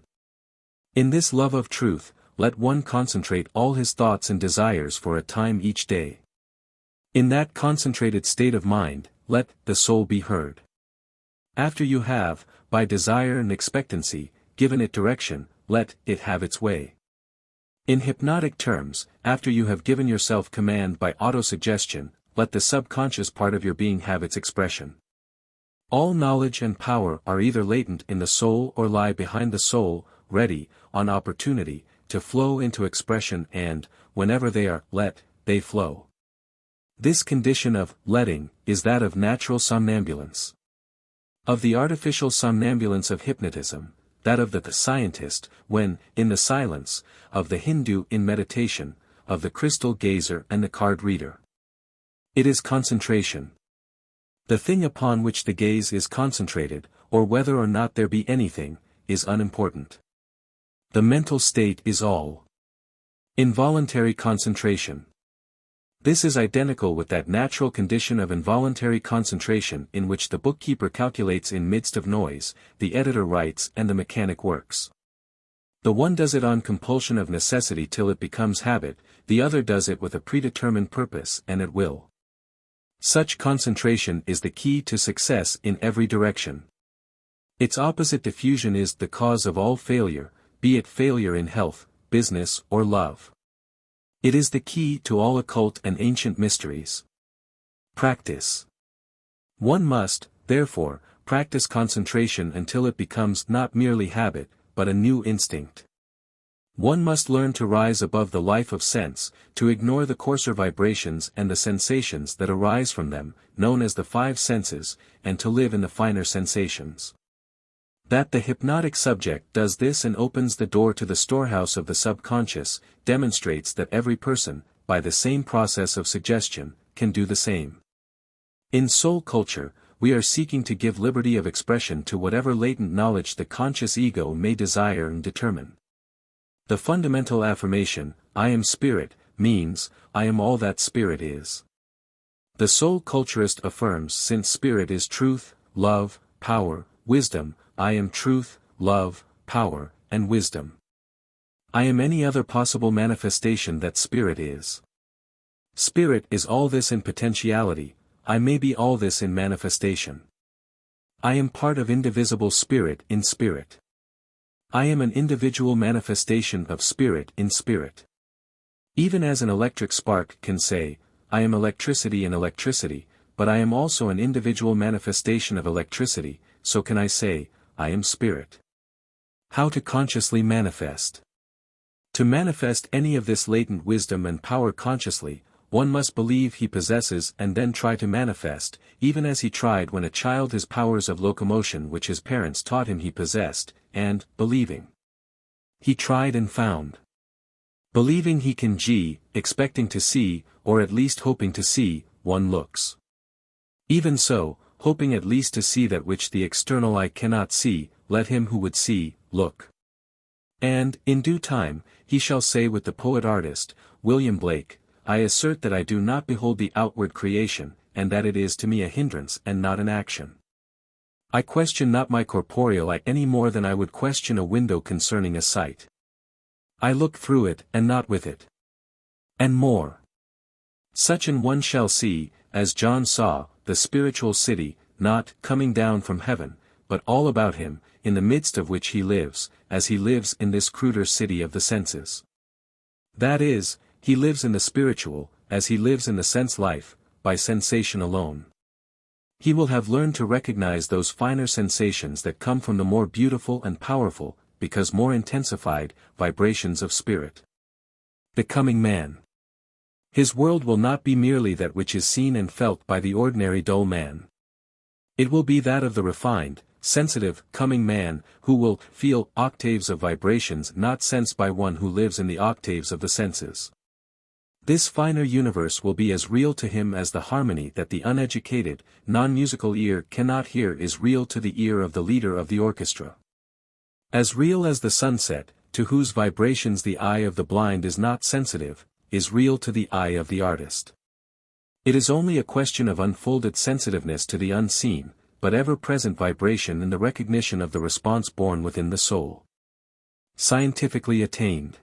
In this love of truth, let one concentrate all his thoughts and desires for a time each day. In that concentrated state of mind, let the soul be heard. After you have, by desire and expectancy, given it direction, let it have its way. In hypnotic terms, after you have given yourself command by autosuggestion, let the subconscious part of your being have its expression. All knowledge and power are either latent in the soul or lie behind the soul, ready, on opportunity, to flow into expression and, whenever they are let, they flow. This condition of letting is that of natural somnambulance. Of the artificial somnambulance of hypnotism, that of the scientist, when, in the silence, of the Hindu in meditation, of the crystal gazer and the card reader. It is concentration. The thing upon which the gaze is concentrated, or whether or not there be anything, is unimportant. The mental state is all. Involuntary concentration. This is identical with that natural condition of involuntary concentration in which the bookkeeper calculates in midst of noise, the editor writes and the mechanic works. The one does it on compulsion of necessity till it becomes habit, the other does it with a predetermined purpose and at will. Such concentration is the key to success in every direction. Its opposite diffusion is the cause of all failure, be it failure in health, business, or love. It is the key to all occult and ancient mysteries. Practice. One must, therefore, practice concentration until it becomes not merely habit, but a new instinct. One must learn to rise above the life of sense, to ignore the coarser vibrations and the sensations that arise from them, known as the five senses, and to live in the finer sensations. That the hypnotic subject does this and opens the door to the storehouse of the subconscious, demonstrates that every person, by the same process of suggestion, can do the same. In soul culture, we are seeking to give liberty of expression to whatever latent knowledge the conscious ego may desire and determine. The fundamental affirmation, I am spirit, means, I am all that spirit is. The soul culturist affirms since spirit is truth, love, power, wisdom, I am truth, love, power, and wisdom. I am any other possible manifestation that spirit is. Spirit is all this in potentiality, I may be all this in manifestation. I am part of indivisible spirit in spirit. I am an individual manifestation of spirit in spirit. Even as an electric spark can say, I am electricity in electricity, but I am also an individual manifestation of electricity, so can I say, I am spirit. How to consciously manifest. To manifest any of this latent wisdom and power consciously, one must believe he possesses and then try to manifest, even as he tried when a child his powers of locomotion which his parents taught him he possessed, and, believing. He tried and found. Believing he can expecting to see, or at least hoping to see, one looks. Even so, hoping at least to see that which the external eye cannot see, let him who would see, look. And, in due time, he shall say with the poet-artist, William Blake, I assert that I do not behold the outward creation, and that it is to me a hindrance and not an action. I question not my corporeal eye any more than I would question a window concerning a sight. I look through it and not with it. And more. Such an one shall see, as John saw, the spiritual city, not coming down from heaven, but all about him, in the midst of which he lives, as he lives in this cruder city of the senses. That is, he lives in the spiritual, as he lives in the sense life, by sensation alone. He will have learned to recognize those finer sensations that come from the more beautiful and powerful, because more intensified, vibrations of spirit. Becoming man. His world will not be merely that which is seen and felt by the ordinary dull man. It will be that of the refined, sensitive, coming man, who will feel octaves of vibrations not sensed by one who lives in the octaves of the senses. This finer universe will be as real to him as the harmony that the uneducated, non-musical ear cannot hear is real to the ear of the leader of the orchestra. As real as the sunset, to whose vibrations the eye of the blind is not sensitive, is real to the eye of the artist. It is only a question of unfolded sensitiveness to the unseen, but ever-present vibration in the recognition of the response born within the soul. Scientifically attained.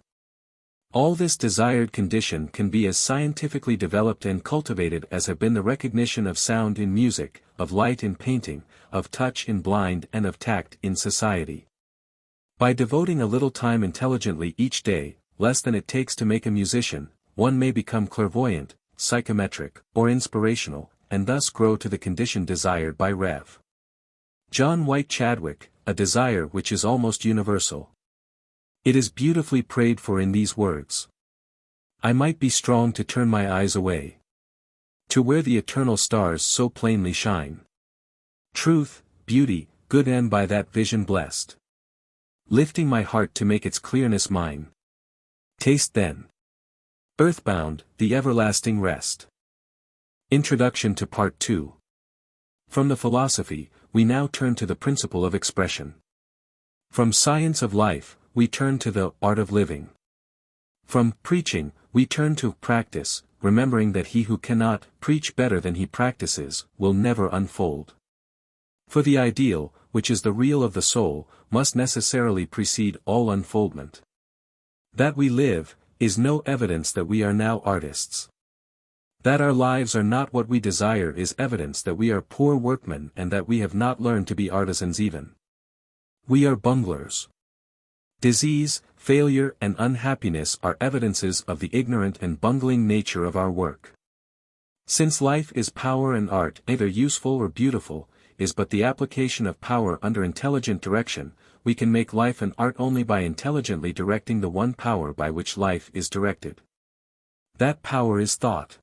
All this desired condition can be as scientifically developed and cultivated as have been the recognition of sound in music, of light in painting, of touch in blind and of tact in society. By devoting a little time intelligently each day, less than it takes to make a musician, one may become clairvoyant, psychometric, or inspirational, and thus grow to the condition desired by Rev. John White Chadwick, a desire which is almost universal. It is beautifully prayed for in these words. I might be strong to turn my eyes away to where the eternal stars so plainly shine. Truth, beauty, good and by that vision blessed. Lifting my heart to make its clearness mine. Taste then. Earthbound, the everlasting rest. Introduction to Part 2. From the philosophy, we now turn to the principle of expression. From science of life, we turn to the art of living. From preaching, we turn to practice, remembering that he who cannot preach better than he practices, will never unfold. For the ideal, which is the real of the soul, must necessarily precede all unfoldment. That we live, is no evidence that we are now artists. That our lives are not what we desire is evidence that we are poor workmen and that we have not learned to be artisans even. We are bunglers. Disease, failure and unhappiness are evidences of the ignorant and bungling nature of our work. Since life is power and art, either useful or beautiful, is but the application of power under intelligent direction, we can make life an art only by intelligently directing the one power by which life is directed. That power is thought.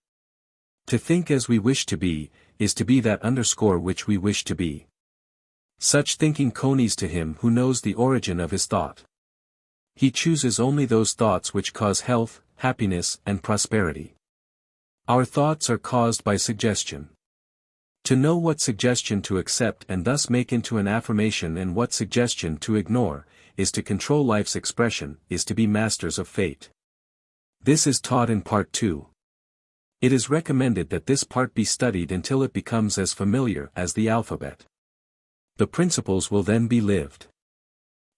To think as we wish to be, is to be that which we wish to be. Such thinking conies to him who knows the origin of his thought. He chooses only those thoughts which cause health, happiness, and prosperity. Our thoughts are caused by suggestion. To know what suggestion to accept and thus make into an affirmation and what suggestion to ignore, is to control life's expression, is to be masters of fate. This is taught in Part 2. It is recommended that this part be studied until it becomes as familiar as the alphabet. The principles will then be lived.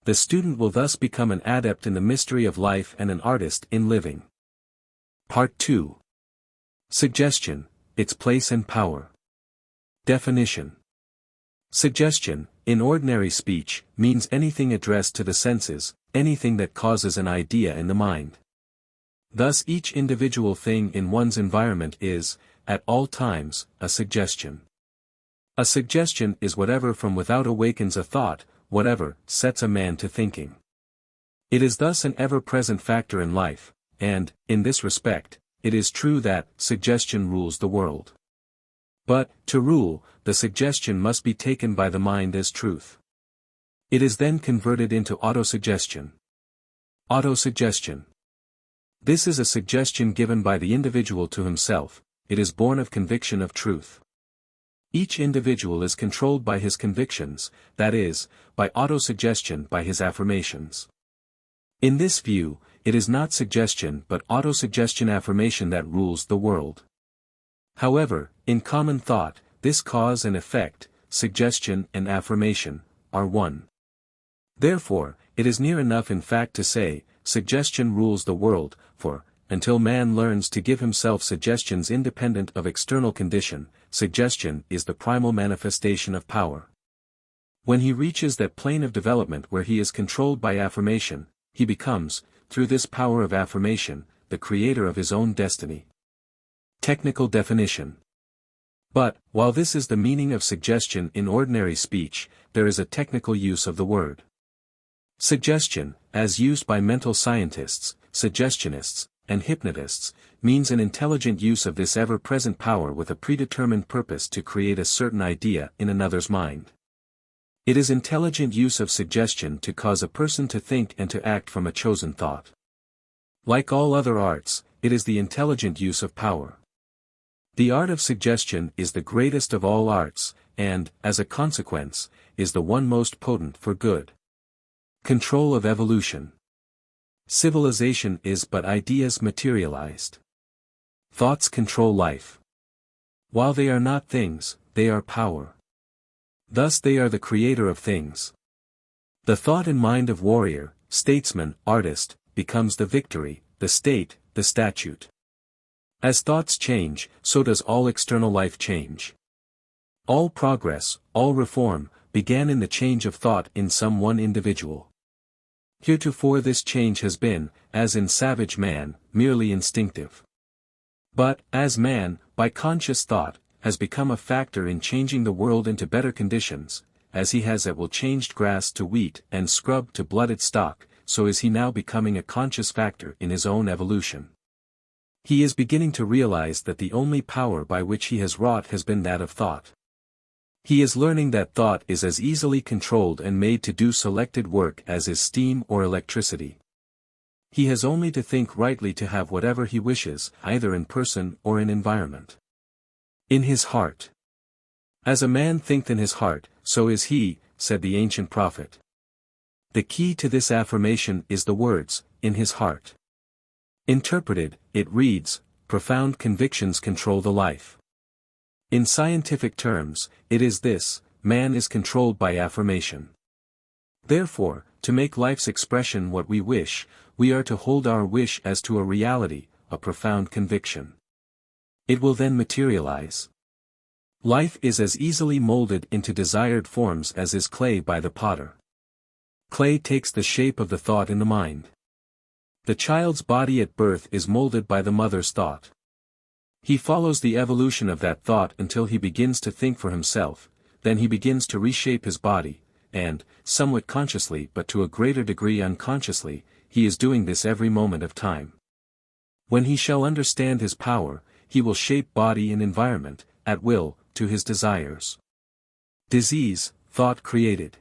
The student will thus become an adept in the mystery of life and an artist in living. Part 2. Suggestion, its place and power. Definition. Suggestion, in ordinary speech, means anything addressed to the senses, anything that causes an idea in the mind. Thus each individual thing in one's environment is, at all times, a suggestion. A suggestion is whatever from without awakens a thought, whatever sets a man to thinking. It is thus an ever-present factor in life, and, in this respect, it is true that suggestion rules the world. But, to rule, the suggestion must be taken by the mind as truth. It is then converted into autosuggestion. Autosuggestion. This is a suggestion given by the individual to himself, it is born of conviction of truth. Each individual is controlled by his convictions, that is, by autosuggestion by his affirmations. In this view, it is not suggestion but autosuggestion affirmation that rules the world. However, in common thought, this cause and effect, suggestion and affirmation, are one. Therefore, it is near enough in fact to say, suggestion rules the world, for, until man learns to give himself suggestions independent of external condition. Suggestion is the primal manifestation of power. When he reaches that plane of development where he is controlled by affirmation, he becomes, through this power of affirmation, the creator of his own destiny. Technical definition. But, while this is the meaning of suggestion in ordinary speech, there is a technical use of the word. Suggestion, as used by mental scientists, suggestionists, and hypnotists, means an intelligent use of this ever-present power with a predetermined purpose to create a certain idea in another's mind. It is intelligent use of suggestion to cause a person to think and to act from a chosen thought. Like all other arts, it is the intelligent use of power. The art of suggestion is the greatest of all arts, and, as a consequence, is the one most potent for good. Control of evolution. Civilization is but ideas materialized. Thoughts control life. While they are not things, they are power. Thus they are the creator of things. The thought and mind of warrior, statesman, artist, becomes the victory, the state, the statute. As thoughts change, so does all external life change. All progress, all reform, began in the change of thought in some one individual. Heretofore this change has been, as in savage man, merely instinctive. But, as man, by conscious thought, has become a factor in changing the world into better conditions, as he has at will changed grass to wheat and scrub to blooded stock, so is he now becoming a conscious factor in his own evolution. He is beginning to realize that the only power by which he has wrought has been that of thought. He is learning that thought is as easily controlled and made to do selected work as is steam or electricity. He has only to think rightly to have whatever he wishes, either in person or in environment. In his heart. As a man thinketh in his heart, so is he, said the ancient prophet. The key to this affirmation is the words, in his heart. Interpreted, it reads, profound convictions control the life. In scientific terms, it is this, man is controlled by affirmation. Therefore, to make life's expression what we wish, we are to hold our wish as to a reality, a profound conviction. It will then materialize. Life is as easily molded into desired forms as is clay by the potter. Clay takes the shape of the thought in the mind. The child's body at birth is molded by the mother's thought. He follows the evolution of that thought until he begins to think for himself, then he begins to reshape his body, and, somewhat consciously but to a greater degree unconsciously, he is doing this every moment of time. When he shall understand his power, he will shape body and environment, at will, to his desires. Disease, thought created.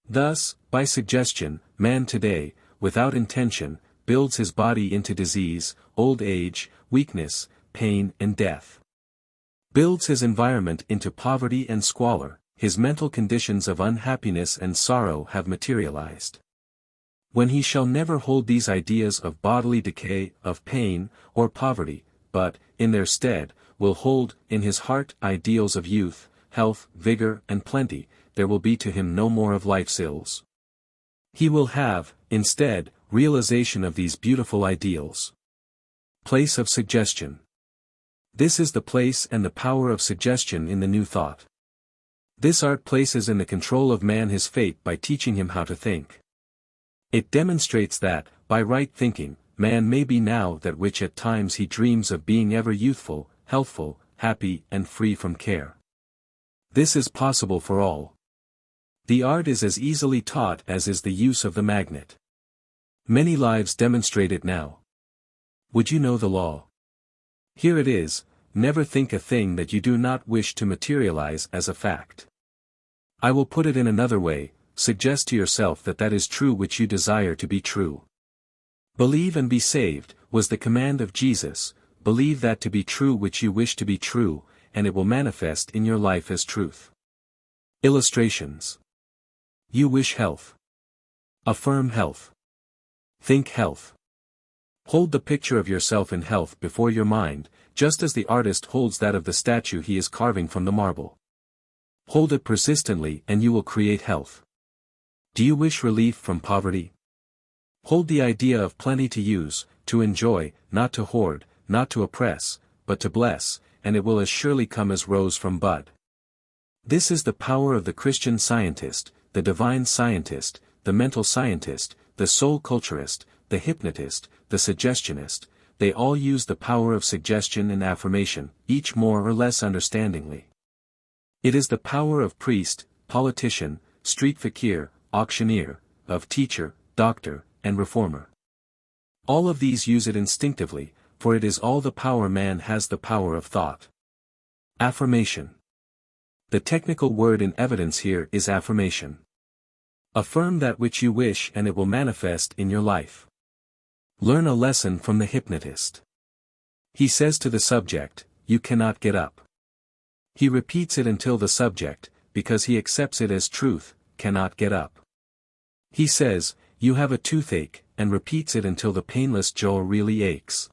Thus, by suggestion, man today, without intention, builds his body into disease, old age, weakness, pain and death. Builds his environment into poverty and squalor, his mental conditions of unhappiness and sorrow have materialized. When he shall never hold these ideas of bodily decay, of pain, or poverty, but, in their stead, will hold, in his heart, ideals of youth, health, vigor, and plenty, there will be to him no more of life's ills. He will have, instead, realization of these beautiful ideals. Place of suggestion. This is the place and the power of suggestion in the new thought. This art places in the control of man his fate by teaching him how to think. It demonstrates that, by right thinking, man may be now that which at times he dreams of being ever youthful, healthful, happy and free from care. This is possible for all. The art is as easily taught as is the use of the magnet. Many lives demonstrate it now. Would you know the law? Here it is, never think a thing that you do not wish to materialize as a fact. I will put it in another way, suggest to yourself that that is true which you desire to be true. Believe and be saved, was the command of Jesus, believe that to be true which you wish to be true, and it will manifest in your life as truth. Illustrations. You wish health. Affirm health. Think health. Hold the picture of yourself in health before your mind, just as the artist holds that of the statue he is carving from the marble. Hold it persistently and you will create health. Do you wish relief from poverty? Hold the idea of plenty to use, to enjoy, not to hoard, not to oppress, but to bless, and it will as surely come as rose from bud. This is the power of the Christian scientist, the divine scientist, the mental scientist, the soul culturist, the hypnotist, the suggestionist. They all use the power of suggestion and affirmation, each more or less understandingly. It is the power of priest, politician, street fakir, auctioneer, of teacher, doctor, and reformer. All of these use it instinctively, for it is all the power man has, the power of thought. Affirmation. The technical word in evidence here is affirmation. Affirm that which you wish and it will manifest in your life. Learn a lesson from the hypnotist. He says to the subject, "You cannot get up." He repeats it until the subject, because he accepts it as truth, cannot get up. He says, "You have a toothache," and repeats it until the painless jaw really aches.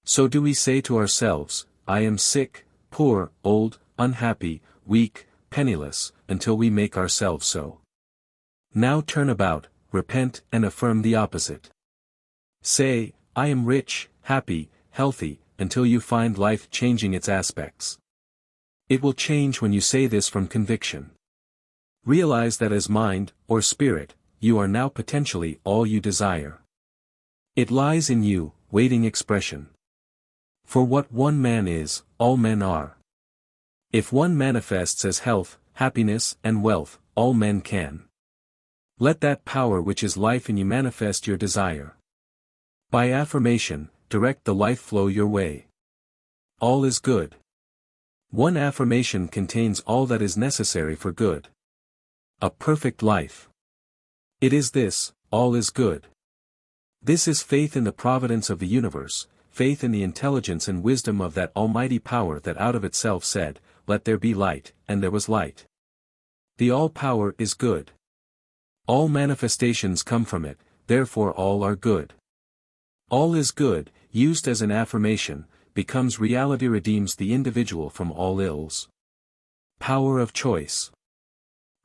So do we say to ourselves, "I am sick, poor, old, unhappy, weak, penniless," until we make ourselves so. Now turn about, repent and affirm the opposite. Say, "I am rich, happy, healthy," until you find life changing its aspects. It will change when you say this from conviction. Realize that as mind, or spirit, you are now potentially all you desire. It lies in you, waiting expression. For what one man is, all men are. If one manifests as health, happiness, and wealth, all men can. Let that power which is life in you manifest your desire. By affirmation, direct the life flow your way. All is good. One affirmation contains all that is necessary for good. A perfect life. It is this, all is good. This is faith in the providence of the universe, faith in the intelligence and wisdom of that almighty power that out of itself said, "Let there be light," and there was light. The all-power is good. All manifestations come from it, therefore all are good. All is good, used as an affirmation, becomes reality, redeems the individual from all ills. Power of choice.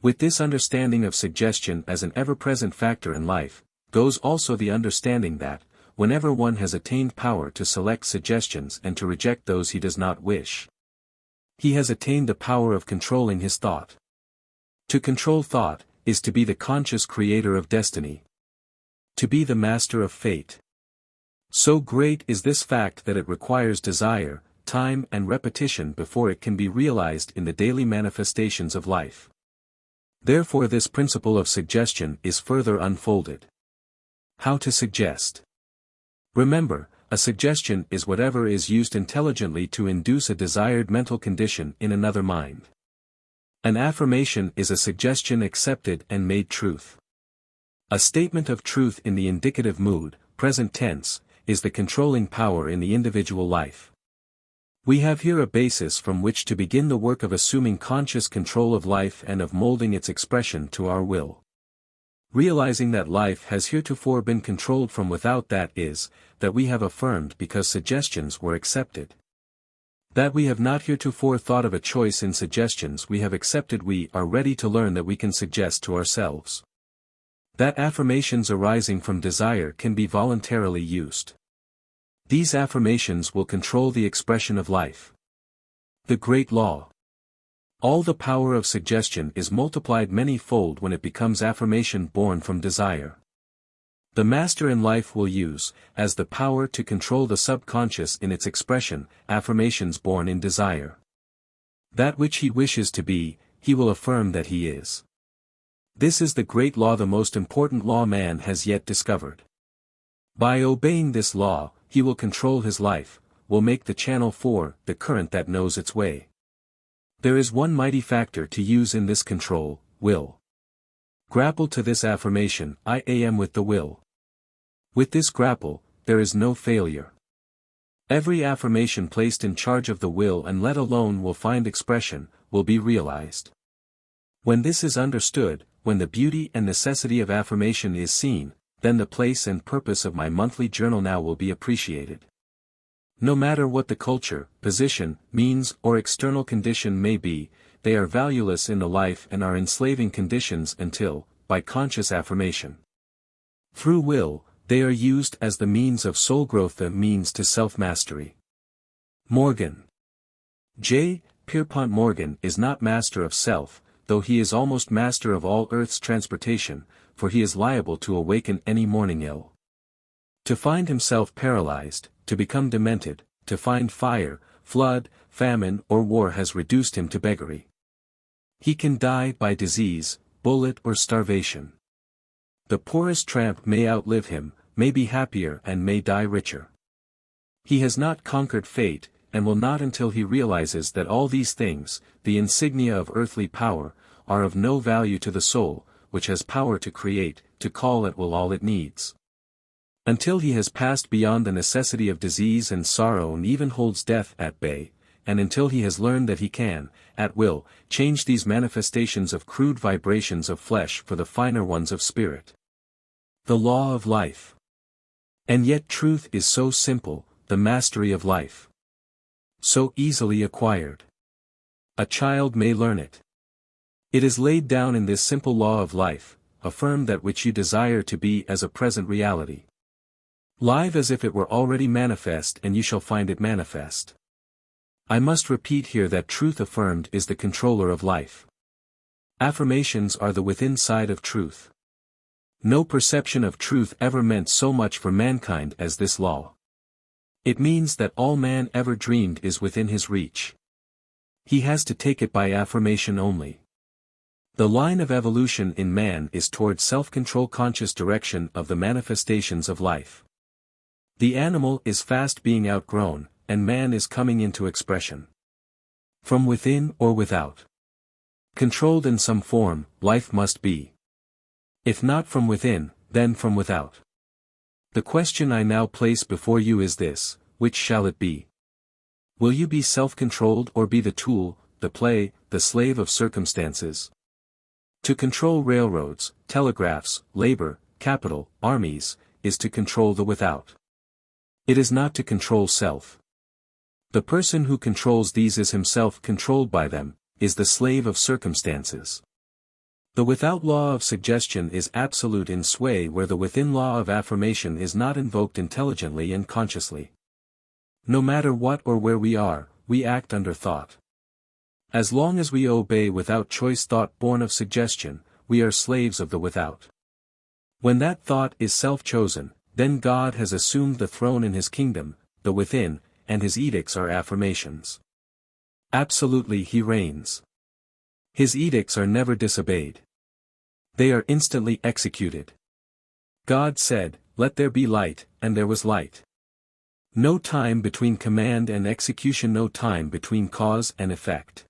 With this understanding of suggestion as an ever-present factor in life, goes also the understanding that, whenever one has attained power to select suggestions and to reject those he does not wish, he has attained the power of controlling his thought. To control thought, is to be the conscious creator of destiny. To be the master of fate. So great is this fact that it requires desire, time and repetition before it can be realized in the daily manifestations of life. Therefore this principle of suggestion is further unfolded. How to suggest. Remember, a suggestion is whatever is used intelligently to induce a desired mental condition in another mind. An affirmation is a suggestion accepted and made truth. A statement of truth in the indicative mood, present tense, is the controlling power in the individual life. We have here a basis from which to begin the work of assuming conscious control of life and of molding its expression to our will. Realizing that life has heretofore been controlled from without, that is, that we have affirmed because suggestions were accepted. That we have not heretofore thought of a choice in suggestions we have accepted, we are ready to learn that we can suggest to ourselves. That affirmations arising from desire can be voluntarily used. These affirmations will control the expression of life. The great law. All the power of suggestion is multiplied many-fold when it becomes affirmation born from desire. The master in life will use, as the power to control the subconscious in its expression, affirmations born in desire. That which he wishes to be, he will affirm that he is. This is the great law, the most important law man has yet discovered. By obeying this law, he will control his life, will make the channel for the current that knows its way. There is one mighty factor to use in this control, will. Grapple to this affirmation, "I am," with the will. With this grapple, there is no failure. Every affirmation placed in charge of the will and let alone will find expression, will be realized. When this is understood, when the beauty and necessity of affirmation is seen, then the place and purpose of my monthly journal now will be appreciated. No matter what the culture, position, means, or external condition may be, they are valueless in the life and are enslaving conditions until, by conscious affirmation, through will, they are used as the means of soul growth, the means to self-mastery. Morgan. J. Pierpont Morgan is not master of self, though he is almost master of all earth's transportation, for he is liable to awaken any morning ill. To find himself paralyzed, to become demented, to find fire, flood, famine or war has reduced him to beggary. He can die by disease, bullet or starvation. The poorest tramp may outlive him, may be happier and may die richer. He has not conquered fate, and will not until he realizes that all these things, the insignia of earthly power, are of no value to the soul, which has power to create, to call at will all it needs. Until he has passed beyond the necessity of disease and sorrow and even holds death at bay, and until he has learned that he can, at will, change these manifestations of crude vibrations of flesh for the finer ones of spirit. The law of life. And yet truth is so simple, the mastery of life. So easily acquired. A child may learn it. It is laid down in this simple law of life, affirm that which you desire to be as a present reality. Live as if it were already manifest and you shall find it manifest. I must repeat here that truth affirmed is the controller of life. Affirmations are the within side of truth. No perception of truth ever meant so much for mankind as this law. It means that all man ever dreamed is within his reach. He has to take it by affirmation only. The line of evolution in man is toward self-control, conscious direction of the manifestations of life. The animal is fast being outgrown, and man is coming into expression. From within or without. Controlled in some form, life must be. If not from within, then from without. The question I now place before you is this: which shall it be? Will you be self-controlled or be the tool, the play, the slave of circumstances? To control railroads, telegraphs, labor, capital, armies, is to control the without. It is not to control self. The person who controls these is himself controlled by them, is the slave of circumstances. The without law of suggestion is absolute in sway where the within law of affirmation is not invoked intelligently and consciously. No matter what or where we are, we act under thought. As long as we obey without choice thought born of suggestion, we are slaves of the without. When that thought is self-chosen, then God has assumed the throne in his kingdom, the within, and his edicts are affirmations. Absolutely he reigns. His edicts are never disobeyed. They are instantly executed. God said, "Let there be light," and there was light. No time between command and execution, no time between cause and effect.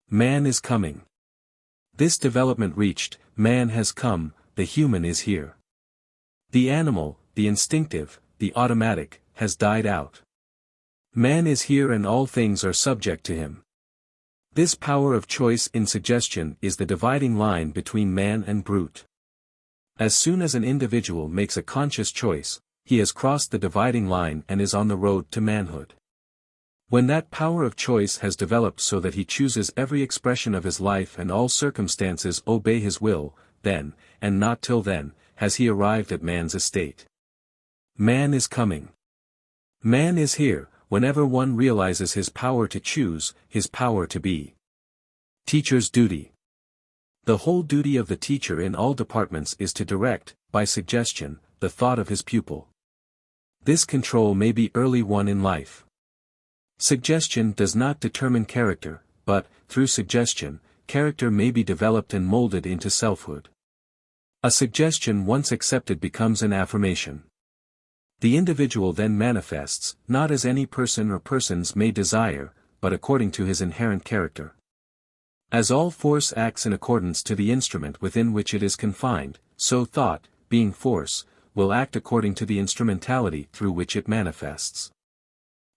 Man is coming. This development reached, man has come, the human is here. The animal, the instinctive, the automatic, has died out. Man is here and all things are subject to him. This power of choice in suggestion is the dividing line between man and brute. As soon as an individual makes a conscious choice, he has crossed the dividing line and is on the road to manhood. When that power of choice has developed so that he chooses every expression of his life and all circumstances obey his will, then, and not till then, has he arrived at man's estate. Man is coming. Man is here, whenever one realizes his power to choose, his power to be. Teacher's duty. The whole duty of the teacher in all departments is to direct, by suggestion, the thought of his pupil. This control may be early won in life. Suggestion does not determine character, but, through suggestion, character may be developed and molded into selfhood. A suggestion once accepted becomes an affirmation. The individual then manifests, not as any person or persons may desire, but according to his inherent character. As all force acts in accordance to the instrument within which it is confined, so thought, being force, will act according to the instrumentality through which it manifests.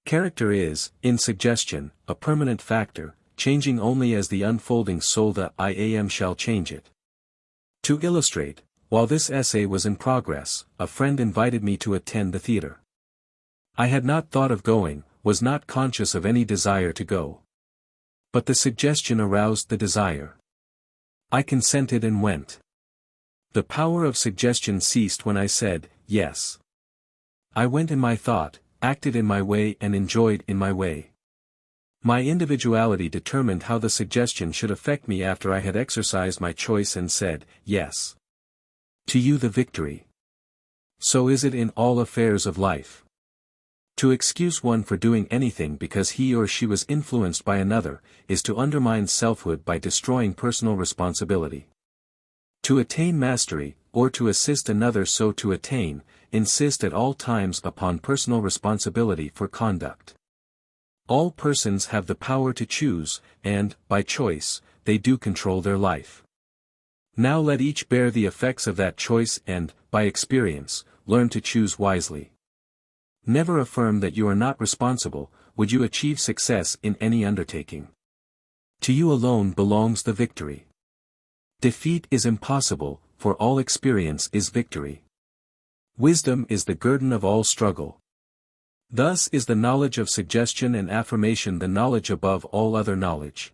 Character is, in suggestion, a permanent factor, changing only as the unfolding soul the I am shall change it. To illustrate, while this essay was in progress, a friend invited me to attend the theater. I had not thought of going, was not conscious of any desire to go. But the suggestion aroused the desire. I consented and went. The power of suggestion ceased when I said, yes. I went in my thought, acted in my way and enjoyed in my way. My individuality determined how the suggestion should affect me after I had exercised my choice and said, yes. To you the victory. So is it in all affairs of life. To excuse one for doing anything because he or she was influenced by another, is to undermine selfhood by destroying personal responsibility. To attain mastery, or to assist another so to attain, insist at all times upon personal responsibility for conduct. All persons have the power to choose, and, by choice, they do control their life. Now let each bear the effects of that choice and, by experience, learn to choose wisely. Never affirm that you are not responsible, would you achieve success in any undertaking. To you alone belongs the victory. Defeat is impossible, for all experience is victory. Wisdom is the guerdon of all struggle. Thus is the knowledge of suggestion and affirmation the knowledge above all other knowledge.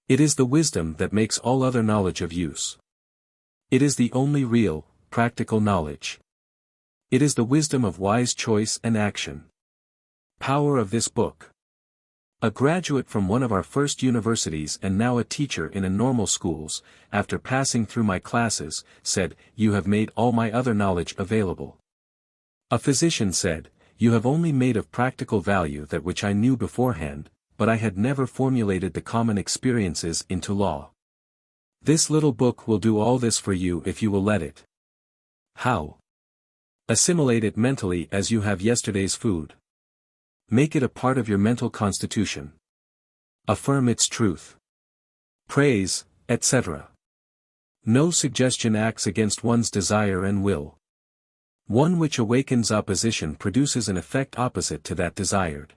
It is the wisdom that makes all other knowledge of use. It is the only real, practical knowledge. It is the wisdom of wise choice and action. Power of this book. A graduate from one of our first universities and now a teacher in a normal schools, after passing through my classes, said, "You have made all my other knowledge available." A physician said, "You have only made of practical value that which I knew beforehand, but I had never formulated the common experiences into law. This little book will do all this for you if you will let it." How? Assimilate it mentally as you have yesterday's food. Make it a part of your mental constitution. Affirm its truth. Praise, etc. No suggestion acts against one's desire and will. One which awakens opposition produces an effect opposite to that desired.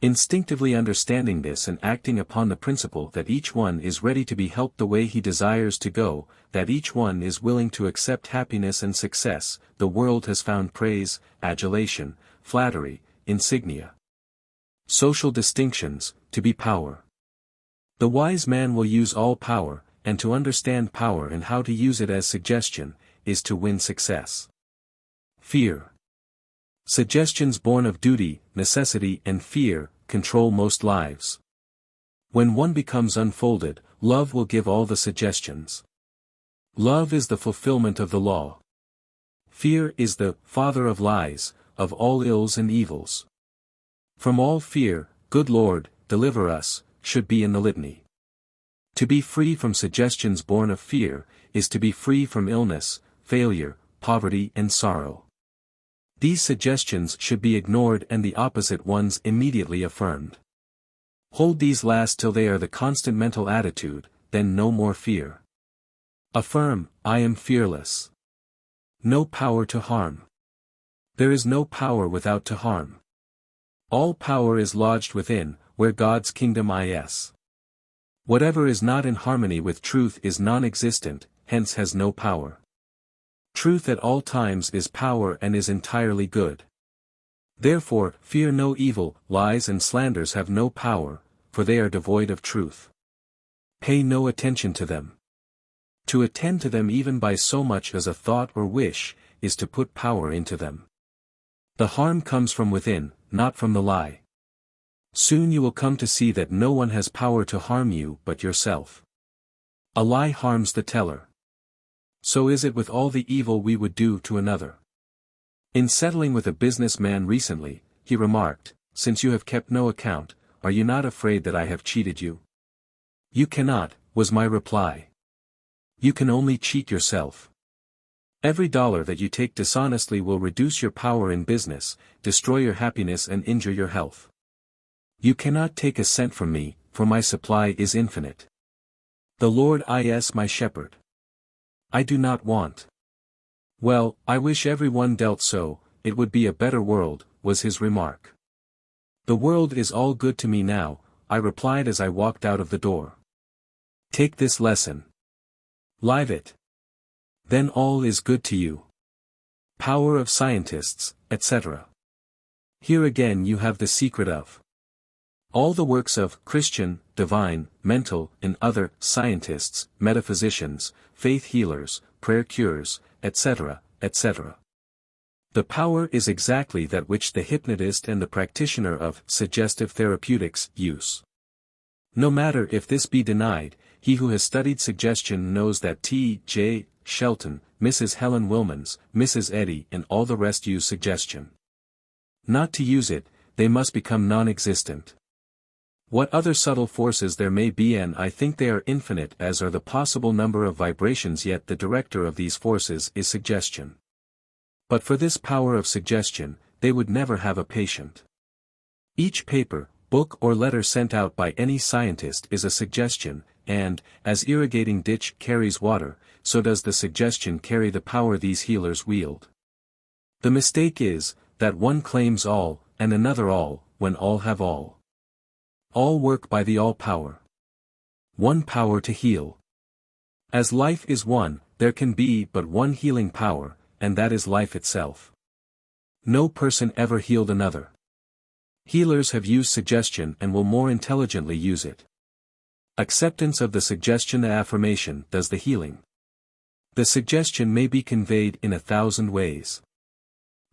Instinctively understanding this and acting upon the principle that each one is ready to be helped the way he desires to go, that each one is willing to accept happiness and success, the world has found praise, adulation, flattery, insignia, social distinctions, to be power. The wise man will use all power, and to understand power and how to use it as suggestion, is to win success. Fear. Suggestions born of duty, necessity and fear, control most lives. When one becomes unfolded, love will give all the suggestions. Love is the fulfillment of the law. Fear is the father of lies, of all ills and evils. From all fear, good Lord, deliver us, should be in the litany. To be free from suggestions born of fear, is to be free from illness, failure, poverty and sorrow. These suggestions should be ignored and the opposite ones immediately affirmed. Hold these last till they are the constant mental attitude, then no more fear. Affirm, I am fearless. No power to harm. There is no power without to harm. All power is lodged within, where God's kingdom is. Whatever is not in harmony with truth is non-existent, hence has no power. Truth at all times is power and is entirely good. Therefore, fear no evil, lies and slanders have no power, for they are devoid of truth. Pay no attention to them. To attend to them even by so much as a thought or wish, is to put power into them. The harm comes from within, not from the lie. Soon you will come to see that no one has power to harm you but yourself. A lie harms the teller. So is it with all the evil we would do to another. In settling with a businessman recently, he remarked, "Since you have kept no account, are you not afraid that I have cheated you?" "You cannot," was my reply. "You can only cheat yourself. Every dollar that you take dishonestly will reduce your power in business, destroy your happiness and injure your health. You cannot take a cent from me, for my supply is infinite. The Lord is my shepherd. I do not want." "Well, I wish everyone dealt so, it would be a better world," was his remark. "The world is all good to me now," I replied as I walked out of the door. Take this lesson. Live it. Then all is good to you. Power of scientists, etc. Here again you have the secret of all the works of Christian, divine, mental, and other scientists, metaphysicians, faith healers, prayer cures, etc., etc. The power is exactly that which the hypnotist and the practitioner of suggestive therapeutics use. No matter if this be denied, he who has studied suggestion knows that T.J. Shelton, Mrs. Helen Wilmans, Mrs. Eddy and all the rest use suggestion. Not to use it, they must become non-existent. What other subtle forces there may be, and I think they are infinite as are the possible number of vibrations, yet the director of these forces is suggestion. But for this power of suggestion, they would never have a patient. Each paper, book or letter sent out by any scientist is a suggestion, and, as irrigating ditch carries water, so does the suggestion carry the power these healers wield. The mistake is, that one claims all, and another all, when all have all. All work by the all-power. One power to heal. As life is one, there can be but one healing power, and that is life itself. No person ever healed another. Healers have used suggestion and will more intelligently use it. Acceptance of the suggestion affirmation does the healing. The suggestion may be conveyed in 1,000 ways.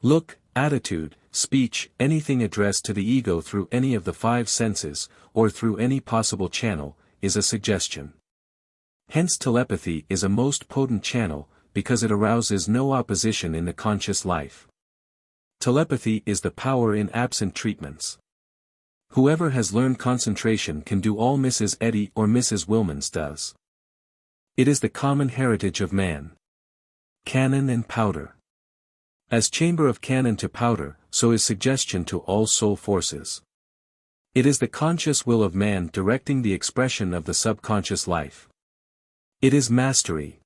Look, attitude, speech, anything addressed to the ego through any of the 5 senses, or through any possible channel, is a suggestion. Hence telepathy is a most potent channel, because it arouses no opposition in the conscious life. Telepathy is the power in absent treatments. Whoever has learned concentration can do all Mrs. Eddy or Mrs. Wilmans does. It is the common heritage of man. Cannon and powder. As chamber of cannon to powder, so is suggestion to all soul forces. It is the conscious will of man directing the expression of the subconscious life. It is mastery.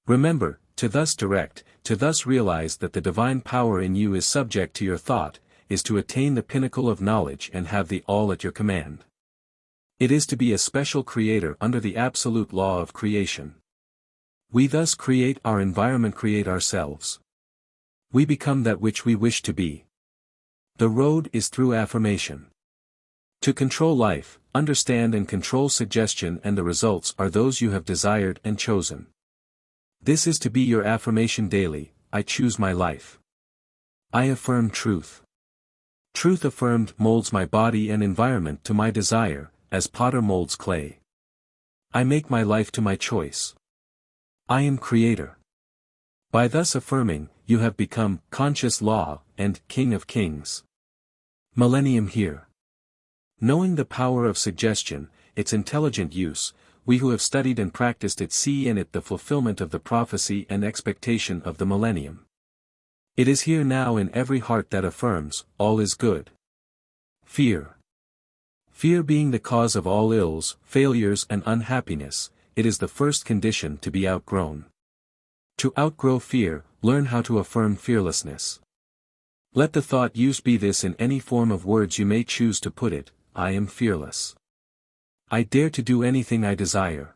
Remember, to thus direct, to thus realize that the divine power in you is subject to your thought, is to attain the pinnacle of knowledge and have the all at your command. It is to be a special creator under the absolute law of creation. We thus create our environment, create ourselves. We become that which we wish to be. The road is through affirmation. To control life, understand and control suggestion, and the results are those you have desired and chosen. This is to be your affirmation daily: I choose my life. I affirm truth. Truth affirmed molds my body and environment to my desire, as potter molds clay. I make my life to my choice. I am creator. By thus affirming, you have become conscious law and King of Kings. Millennium here. Knowing the power of suggestion, its intelligent use, we who have studied and practiced it see in it the fulfillment of the prophecy and expectation of the millennium. It is here now in every heart that affirms, all is good. Fear. Fear being the cause of all ills, failures and unhappiness, it is the first condition to be outgrown. To outgrow fear, learn how to affirm fearlessness. Let the thought used be this in any form of words you may choose to put it: I am fearless. I dare to do anything I desire.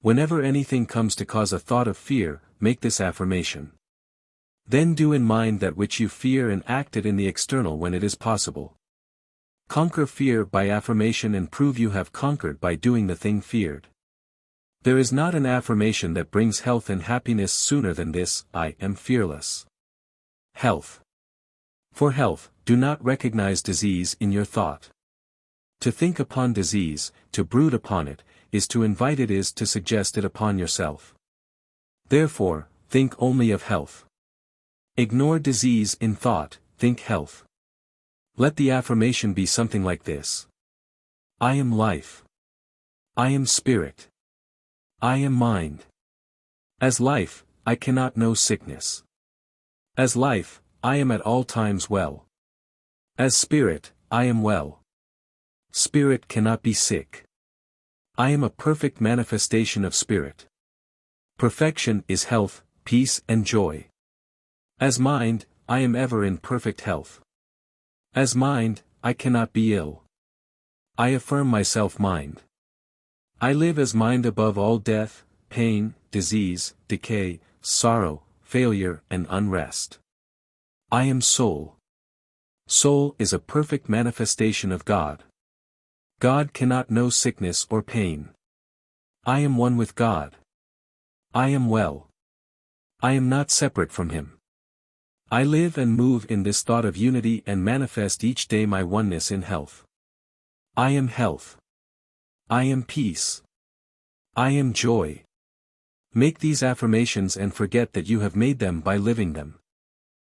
Whenever anything comes to cause a thought of fear, make this affirmation. Then do in mind that which you fear and act it in the external when it is possible. Conquer fear by affirmation and prove you have conquered by doing the thing feared. There is not an affirmation that brings health and happiness sooner than this: I am fearless. Health. For health, do not recognize disease in your thought. To think upon disease, to brood upon it, is to invite it, is to suggest it upon yourself. Therefore, think only of health. Ignore disease in thought, think health. Let the affirmation be something like this: I am life. I am spirit. I am mind. As life, I cannot know sickness. As life, I am at all times well. As spirit, I am well. Spirit cannot be sick. I am a perfect manifestation of spirit. Perfection is health, peace and joy. As mind, I am ever in perfect health. As mind, I cannot be ill. I affirm myself mind. I live as mind above all death, pain, disease, decay, sorrow, failure and unrest. I am soul. Soul is a perfect manifestation of God. God cannot know sickness or pain. I am one with God. I am well. I am not separate from Him. I live and move in this thought of unity and manifest each day my oneness in health. I am health. I am peace. I am joy. Make these affirmations and forget that you have made them by living them.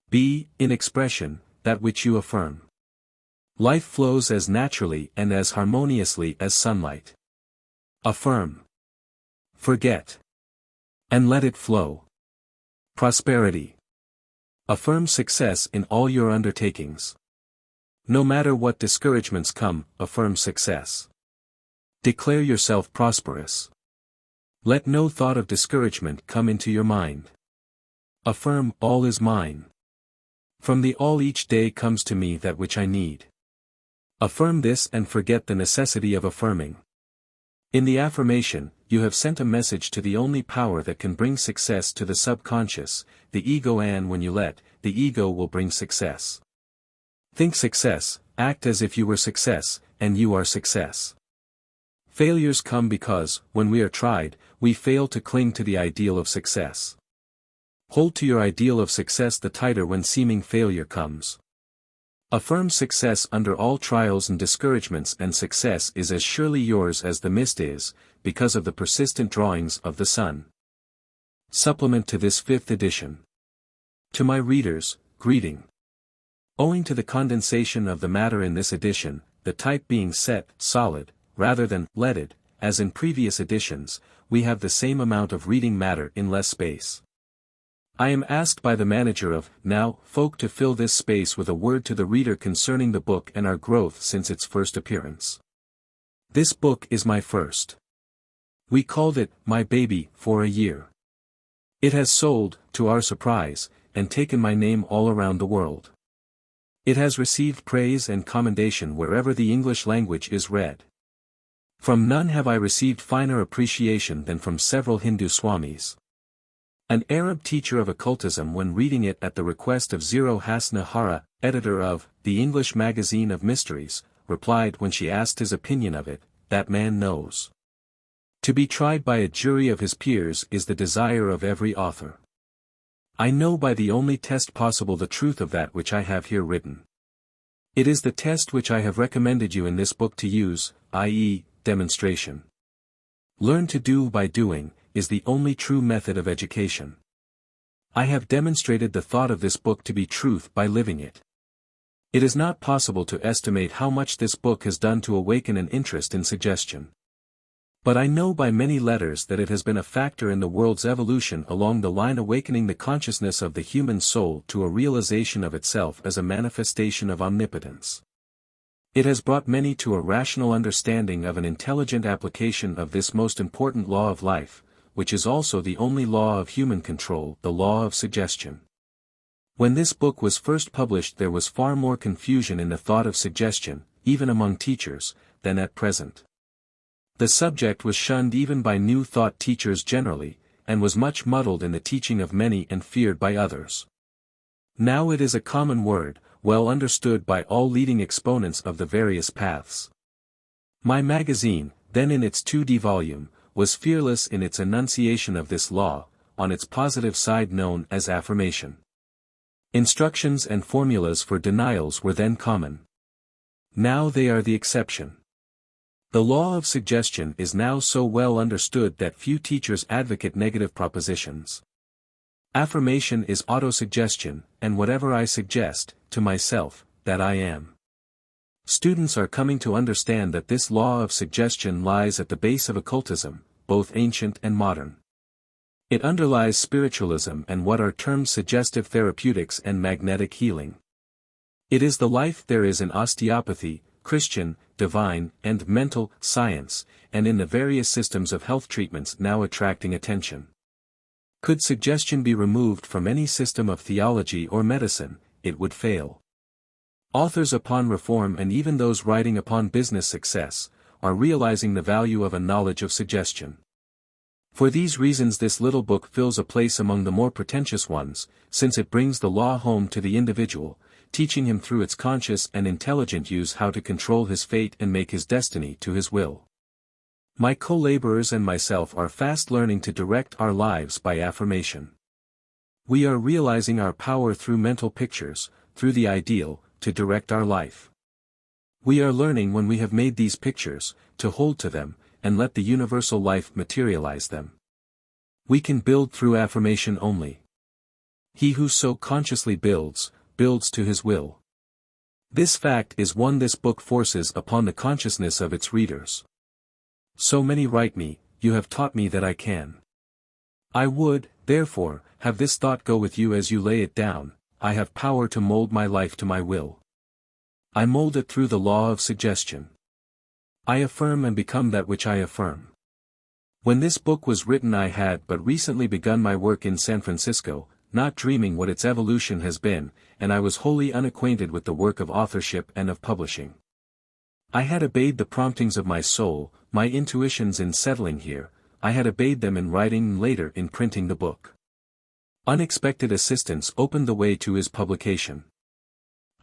Be, in expression, that which you affirm. Life flows as naturally and as harmoniously as sunlight. Affirm. Forget. And let it flow. Prosperity. Affirm success in all your undertakings. No matter what discouragements come, affirm success. Declare yourself prosperous. Let no thought of discouragement come into your mind. Affirm, all is mine. From the all each day comes to me that which I need. Affirm this and forget the necessity of affirming. In the affirmation, you have sent a message to the only power that can bring success to the subconscious, the ego, and when you let, the ego will bring success. Think success, act as if you were success, and you are success. Failures come because, when we are tried, we fail to cling to the ideal of success. Hold to your ideal of success the tighter when seeming failure comes. Affirm success under all trials and discouragements, and success is as surely yours as the mist is, because of the persistent drawings of the sun. Supplement to this 5th edition. To my readers, greeting. Owing to the condensation of the matter in this edition, the type being set, solid, rather than leaded, as in previous editions, we have the same amount of reading matter in less space. I am asked by the manager of Now Folk to fill this space with a word to the reader concerning the book and our growth since its first appearance. This book is my first. We called it My Baby for a year. It has sold, to our surprise, and taken my name all around the world. It has received praise and commendation wherever the English language is read. From none have I received finer appreciation than from several Hindu swamis. An Arab teacher of occultism, when reading it at the request of Zero Hasna Hara, editor of The English Magazine of Mysteries, replied when she asked his opinion of it, "That man knows. To be tried by a jury of his peers is the desire of every author. I know by the only test possible the truth of that which I have here written. It is the test which I have recommended you in this book to use, i.e., demonstration. Learn to do by doing, is the only true method of education. I have demonstrated the thought of this book to be truth by living it. It is not possible to estimate how much this book has done to awaken an interest in suggestion. But I know by many letters that it has been a factor in the world's evolution along the line awakening the consciousness of the human soul to a realization of itself as a manifestation of omnipotence. It has brought many to a rational understanding of an intelligent application of this most important law of life, which is also the only law of human control, the law of suggestion. When this book was first published, there was far more confusion in the thought of suggestion, even among teachers, than at present. The subject was shunned even by New Thought teachers generally, and was much muddled in the teaching of many and feared by others. Now it is a common word, well understood by all leading exponents of the various paths. My magazine, then in its 2D volume, was fearless in its enunciation of this law, on its positive side known as affirmation. Instructions and formulas for denials were then common. Now they are the exception. The law of suggestion is now so well understood that few teachers advocate negative propositions. Affirmation is autosuggestion, and whatever I suggest, to myself, that I am. Students are coming to understand that this law of suggestion lies at the base of occultism, both ancient and modern. It underlies spiritualism and what are termed suggestive therapeutics and magnetic healing. It is the life there is in osteopathy, Christian, divine, and mental science, and in the various systems of health treatments now attracting attention. Could suggestion be removed from any system of theology or medicine, it would fail. Authors upon reform and even those writing upon business success, are realizing the value of a knowledge of suggestion. For these reasons this little book fills a place among the more pretentious ones, since it brings the law home to the individual, teaching him through its conscious and intelligent use how to control his fate and make his destiny to his will. My co-laborers and myself are fast learning to direct our lives by affirmation. We are realizing our power through mental pictures, through the ideal, to direct our life. We are learning when we have made these pictures, to hold to them, and let the universal life materialize them. We can build through affirmation only. He who so consciously builds, builds to his will. This fact is one this book forces upon the consciousness of its readers. So many write me, "You have taught me that I can." I would, therefore, have this thought go with you as you lay it down: I have power to mold my life to my will. I mold it through the law of suggestion. I affirm and become that which I affirm. When this book was written I had but recently begun my work in San Francisco, not dreaming what its evolution has been, and I was wholly unacquainted with the work of authorship and of publishing. I had obeyed the promptings of my soul, my intuitions in settling here. I had obeyed them in writing and later in printing the book. Unexpected assistance opened the way to his publication.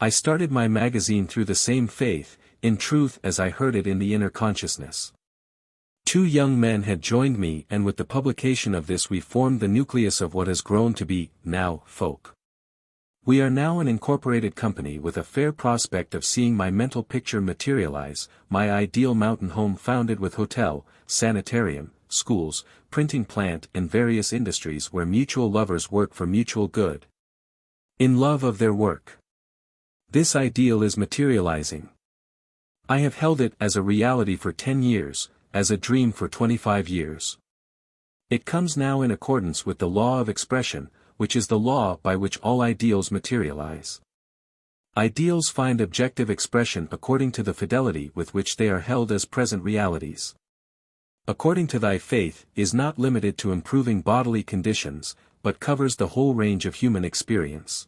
I started my magazine through the same faith, in truth as I heard it in the inner consciousness. 2 young men had joined me, and with the publication of this we formed the nucleus of what has grown to be, now, Folk. We are now an incorporated company with a fair prospect of seeing my mental picture materialize, my ideal mountain home founded with hotel, sanitarium, schools, printing plant and various industries where mutual lovers work for mutual good. In love of their work. This ideal is materializing. I have held it as a reality for 10 years, as a dream for 25 years. It comes now in accordance with the law of expression, which is the law by which all ideals materialize. Ideals find objective expression according to the fidelity with which they are held as present realities. According to thy faith is not limited to improving bodily conditions, but covers the whole range of human experience.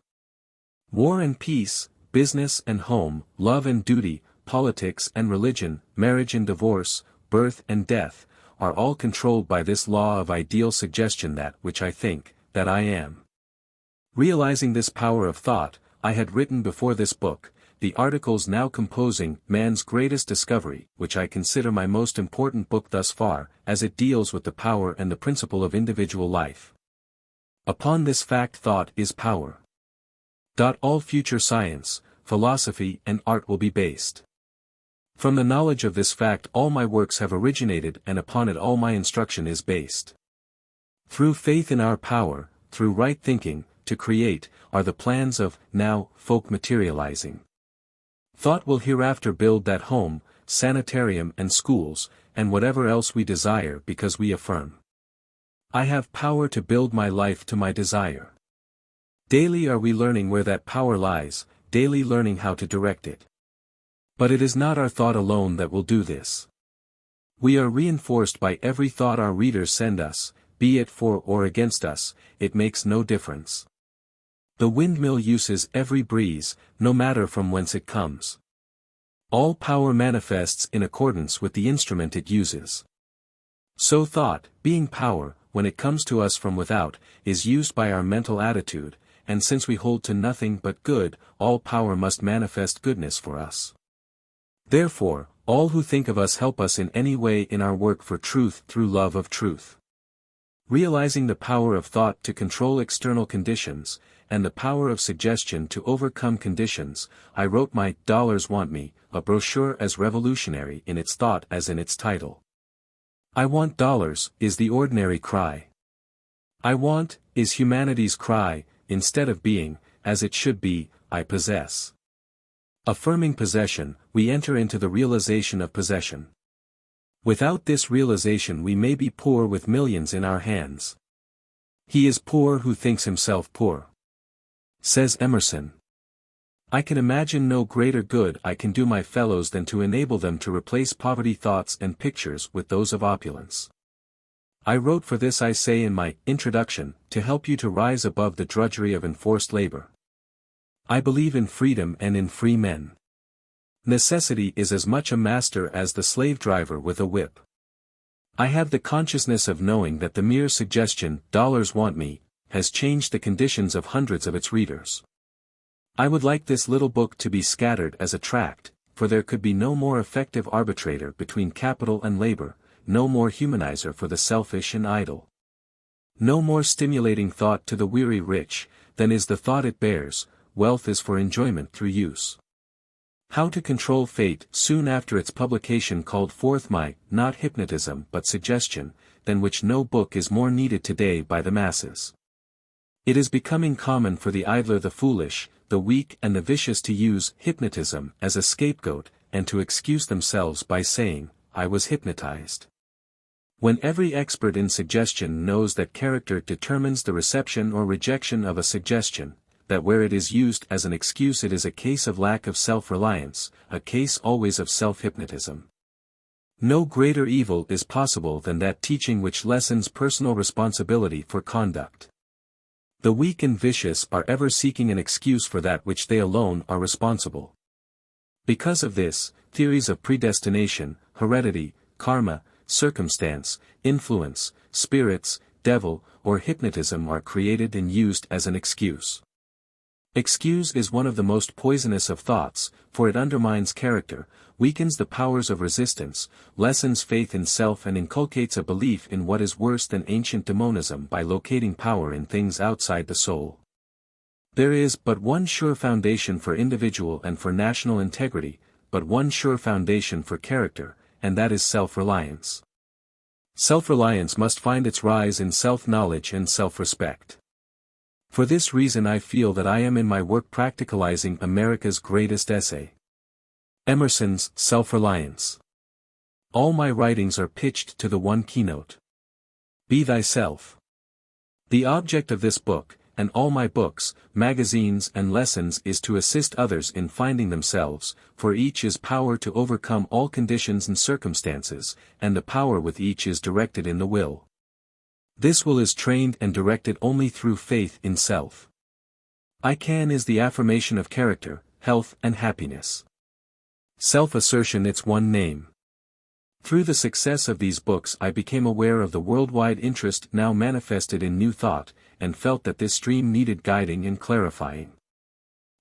War and peace, business and home, love and duty, politics and religion, marriage and divorce, birth and death, are all controlled by this law of ideal suggestion, that which I think, that I am. Realizing this power of thought, I had written before this book, the articles now composing Man's Greatest Discovery, which I consider my most important book thus far, as it deals with the power and the principle of individual life. Upon this fact thought is power. All future science, philosophy and art will be based. From the knowledge of this fact all my works have originated, and upon it all my instruction is based. Through faith in our power, through right thinking, to create, are the plans of, now, Folk materializing. Thought will hereafter build that home, sanitarium and schools, and whatever else we desire, because we affirm. I have power to build my life to my desire. Daily are we learning where that power lies, daily learning how to direct it. But it is not our thought alone that will do this. We are reinforced by every thought our readers send us, be it for or against us, it makes no difference. The windmill uses every breeze, no matter from whence it comes. All power manifests in accordance with the instrument it uses. So thought, being power, when it comes to us from without, is used by our mental attitude, and since we hold to nothing but good, all power must manifest goodness for us. Therefore, all who think of us help us in any way in our work for truth through love of truth. Realizing the power of thought to control external conditions, and the power of suggestion to overcome conditions, I wrote my "Dollars Want Me," a brochure as revolutionary in its thought as in its title. I want dollars, is the ordinary cry. I want, is humanity's cry, instead of being, as it should be, I possess. Affirming possession, we enter into the realization of possession. Without this realization we may be poor with millions in our hands. He is poor who thinks himself poor. Says Emerson. I can imagine no greater good I can do my fellows than to enable them to replace poverty thoughts and pictures with those of opulence. I wrote for this, I say in my introduction, to help you to rise above the drudgery of enforced labor. I believe in freedom and in free men. Necessity is as much a master as the slave driver with a whip. I have the consciousness of knowing that the mere suggestion, "Dollars want me," has changed the conditions of hundreds of its readers. I would like this little book to be scattered as a tract, for there could be no more effective arbitrator between capital and labor, no more humanizer for the selfish and idle. No more stimulating thought to the weary rich, than is the thought it bears, wealth is for enjoyment through use. How to Control Fate soon after its publication called forth my, not hypnotism but suggestion, than which no book is more needed today by the masses. It is becoming common for the idler, the foolish, the weak and the vicious to use hypnotism as a scapegoat, and to excuse themselves by saying, I was hypnotized. When every expert in suggestion knows that character determines the reception or rejection of a suggestion, that where it is used as an excuse it is a case of lack of self-reliance, a case always of self-hypnotism. No greater evil is possible than that teaching which lessens personal responsibility for conduct. The weak and vicious are ever seeking an excuse for that which they alone are responsible. Because of this, theories of predestination, heredity, karma, circumstance, influence, spirits, devil, or hypnotism are created and used as an excuse. Excuse is one of the most poisonous of thoughts, for it undermines character, weakens the powers of resistance, lessens faith in self and inculcates a belief in what is worse than ancient demonism by locating power in things outside the soul. There is but one sure foundation for individual and for national integrity, but one sure foundation for character, and that is self-reliance. Self-reliance must find its rise in self-knowledge and self-respect. For this reason I feel that I am in my work practicalizing America's greatest essay. Emerson's Self-Reliance. All my writings are pitched to the one keynote. Be thyself. The object of this book, and all my books, magazines and lessons is to assist others in finding themselves, for each is power to overcome all conditions and circumstances, and the power with each is directed in the will. This will is trained and directed only through faith in self. I can is the affirmation of character, health and happiness. Self-assertion its one name. Through the success of these books I became aware of the worldwide interest now manifested in New Thought, and felt that this stream needed guiding and clarifying.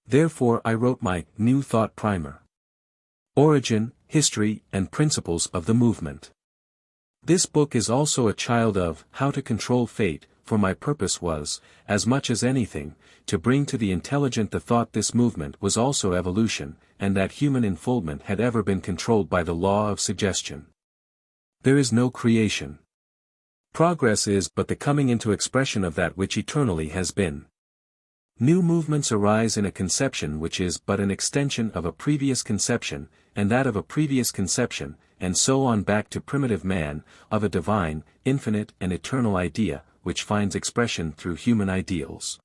Therefore I wrote my New Thought Primer. Origin, History, and Principles of the Movement. This book is also a child of How to Control Fate, for my purpose was, as much as anything, to bring to the intelligent the thought this movement was also evolution, and that human unfoldment had ever been controlled by the law of suggestion. There is no creation. Progress is but the coming into expression of that which eternally has been. New movements arise in a conception which is but an extension of a previous conception, and that of a previous conception, and so on back to primitive man, of a divine, infinite and eternal idea, which finds expression through human ideals.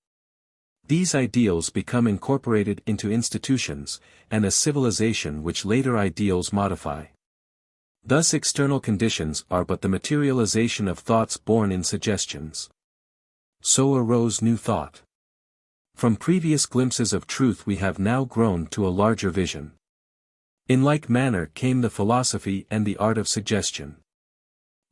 These ideals become incorporated into institutions, and a civilization which later ideals modify. Thus external conditions are but the materialization of thoughts born in suggestions. So arose New Thought. From previous glimpses of truth we have now grown to a larger vision. In like manner came the philosophy and the art of suggestion.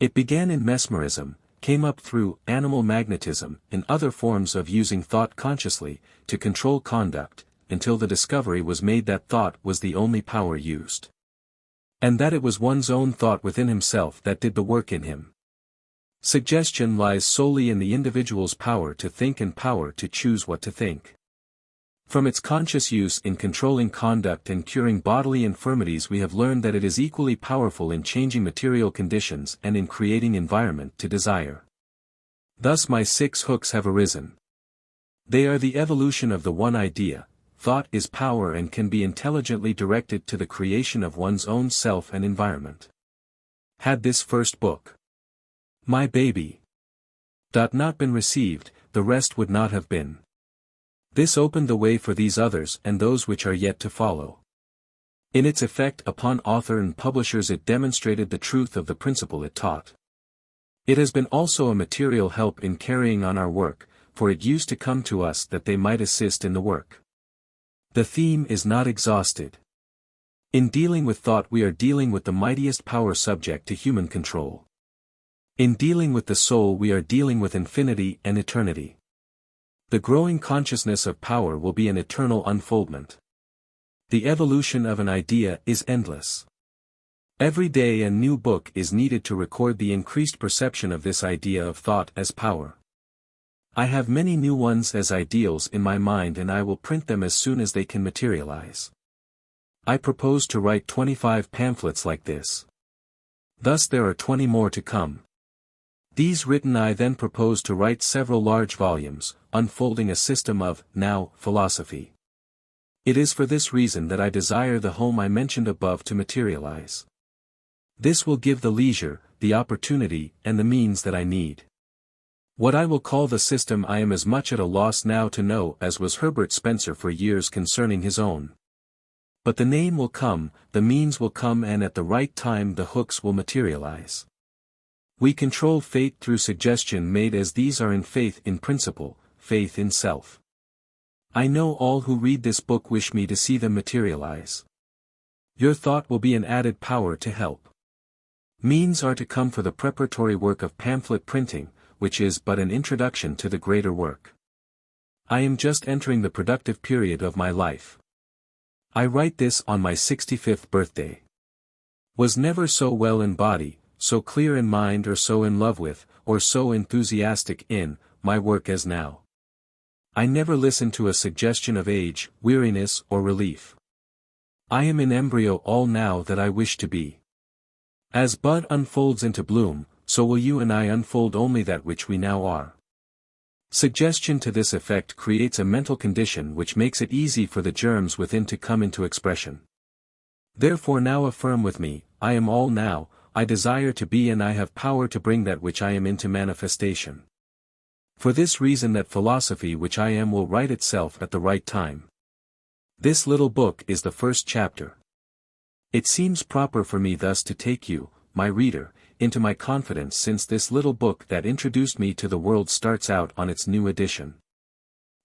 It began in mesmerism, came up through animal magnetism and other forms of using thought consciously, to control conduct, until the discovery was made that thought was the only power used. And that it was one's own thought within himself that did the work in him. Suggestion lies solely in the individual's power to think and power to choose what to think. From its conscious use in controlling conduct and curing bodily infirmities we have learned that it is equally powerful in changing material conditions and in creating environment to desire. Thus my 6 hooks have arisen. They are the evolution of the one idea. Thought is power and can be intelligently directed to the creation of one's own self and environment. Had this first book, My Baby, not been received, the rest would not have been. This opened the way for these others and those which are yet to follow. In its effect upon author and publishers it demonstrated the truth of the principle it taught. It has been also a material help in carrying on our work, for it used to come to us that they might assist in the work. The theme is not exhausted. In dealing with thought we are dealing with the mightiest power subject to human control. In dealing with the soul we are dealing with infinity and eternity. The growing consciousness of power will be an eternal unfoldment. The evolution of an idea is endless. Every day a new book is needed to record the increased perception of this idea of thought as power. I have many new ones as ideals in my mind and I will print them as soon as they can materialize. I propose to write 25 pamphlets like this. Thus there are 20 more to come. These written I then propose to write several large volumes, unfolding a system of, now, philosophy. It is for this reason that I desire the home I mentioned above to materialize. This will give the leisure, the opportunity, and the means that I need. What I will call the system I am as much at a loss now to know as was Herbert Spencer for years concerning his own. But the name will come, the means will come, and at the right time the hooks will materialize. We control fate through suggestion made as these are in faith in principle, faith in self. I know all who read this book wish me to see them materialize. Your thought will be an added power to help. Means are to come for the preparatory work of pamphlet printing, which is but an introduction to the greater work. I am just entering the productive period of my life. I write this on my 65th birthday. Was never so well in body, so clear in mind or so in love with, or so enthusiastic in, my work as now. I never listened to a suggestion of age, weariness or relief. I am in embryo all now that I wish to be. As bud unfolds into bloom, so will you and I unfold only that which we now are. Suggestion to this effect creates a mental condition which makes it easy for the germs within to come into expression. Therefore now affirm with me, I am all now, I desire to be and I have power to bring that which I am into manifestation. For this reason that philosophy which I am will write itself at the right time. This little book is the first chapter. It seems proper for me thus to take you, my reader, into my confidence since this little book that introduced me to the world starts out on its new edition.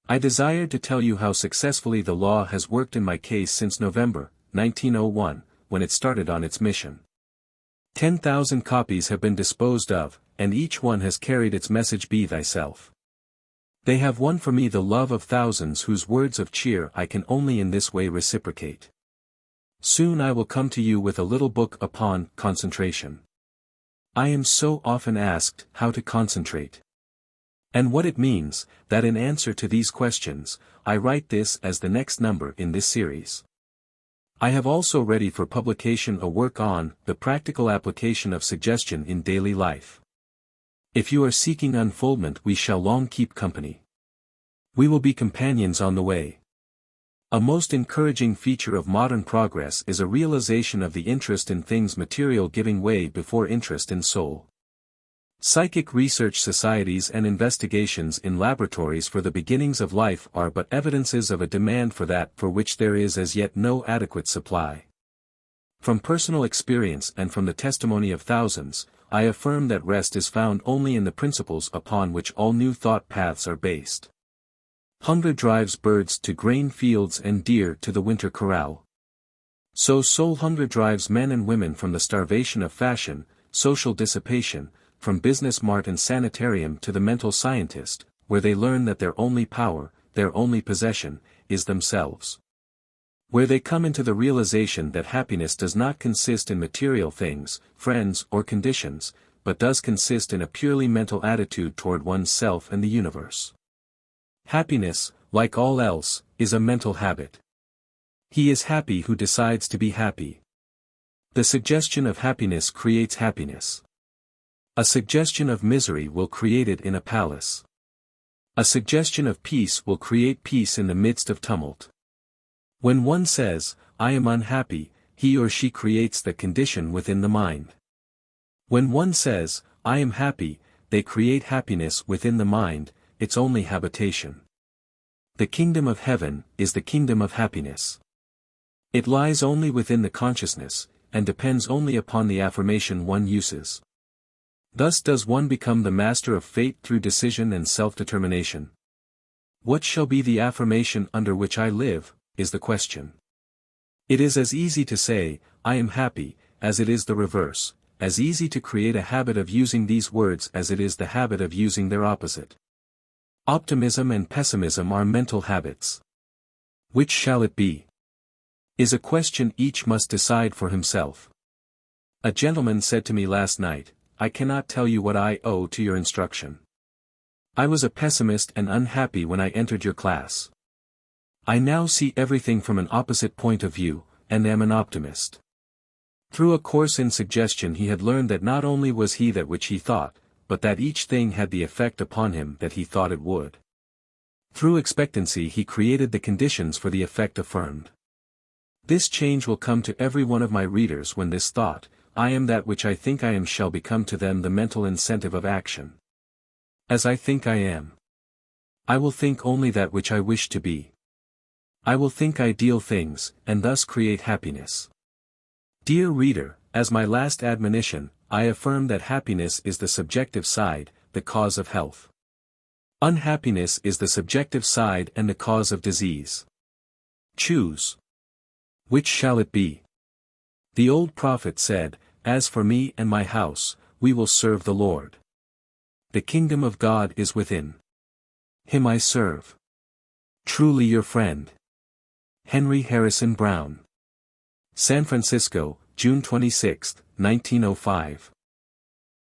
I desired to tell you how successfully the law has worked in my case since November, 1901, when it started on its mission. 10,000 copies have been disposed of, and each one has carried its message: be thyself. They have won for me the love of thousands whose words of cheer I can only in this way reciprocate. Soon I will come to you with a little book upon concentration. I am so often asked how to concentrate. And what it means, that in answer to these questions, I write this as the next number in this series. I have also ready for publication a work on the practical application of suggestion in daily life. If you are seeking unfoldment, we shall long keep company. We will be companions on the way. A most encouraging feature of modern progress is a realization of the interest in things material giving way before interest in soul. Psychic research societies and investigations in laboratories for the beginnings of life are but evidences of a demand for that for which there is as yet no adequate supply. From personal experience and from the testimony of thousands, I affirm that rest is found only in the principles upon which all new thought paths are based. Hunger drives birds to grain fields and deer to the winter corral. So soul hunger drives men and women from the starvation of fashion, social dissipation, from business mart and sanitarium to the mental scientist, where they learn that their only power, their only possession, is themselves. Where they come into the realization that happiness does not consist in material things, friends or conditions, but does consist in a purely mental attitude toward one's self and the universe. Happiness, like all else, is a mental habit. He is happy who decides to be happy. The suggestion of happiness creates happiness. A suggestion of misery will create it in a palace. A suggestion of peace will create peace in the midst of tumult. When one says, I am unhappy, he or she creates the condition within the mind. When one says, I am happy, they create happiness within the mind, its only habitation. The kingdom of heaven is the kingdom of happiness. It lies only within the consciousness, and depends only upon the affirmation one uses. Thus does one become the master of fate through decision and self-determination. What shall be the affirmation under which I live, is the question. It is as easy to say, I am happy, as it is the reverse, as easy to create a habit of using these words as it is the habit of using their opposite. Optimism and pessimism are mental habits. Which shall it be? Is a question each must decide for himself. A gentleman said to me last night, I cannot tell you what I owe to your instruction. I was a pessimist and unhappy when I entered your class. I now see everything from an opposite point of view, and am an optimist. Through a course in suggestion he had learned that not only was he that which he thought, but that each thing had the effect upon him that he thought it would. Through expectancy he created the conditions for the effect affirmed. This change will come to every one of my readers when this thought, I am that which I think I am, shall become to them the mental incentive of action. As I think I am. I will think only that which I wish to be. I will think ideal things, and thus create happiness. Dear reader, as my last admonition, I affirm that happiness is the subjective side, the cause of health. Unhappiness is the subjective side and the cause of disease. Choose. Which shall it be? The old prophet said, As for me and my house, we will serve the Lord. The kingdom of God is within. Him I serve. Truly your friend. Henry Harrison Brown. San Francisco, June 26, 1905.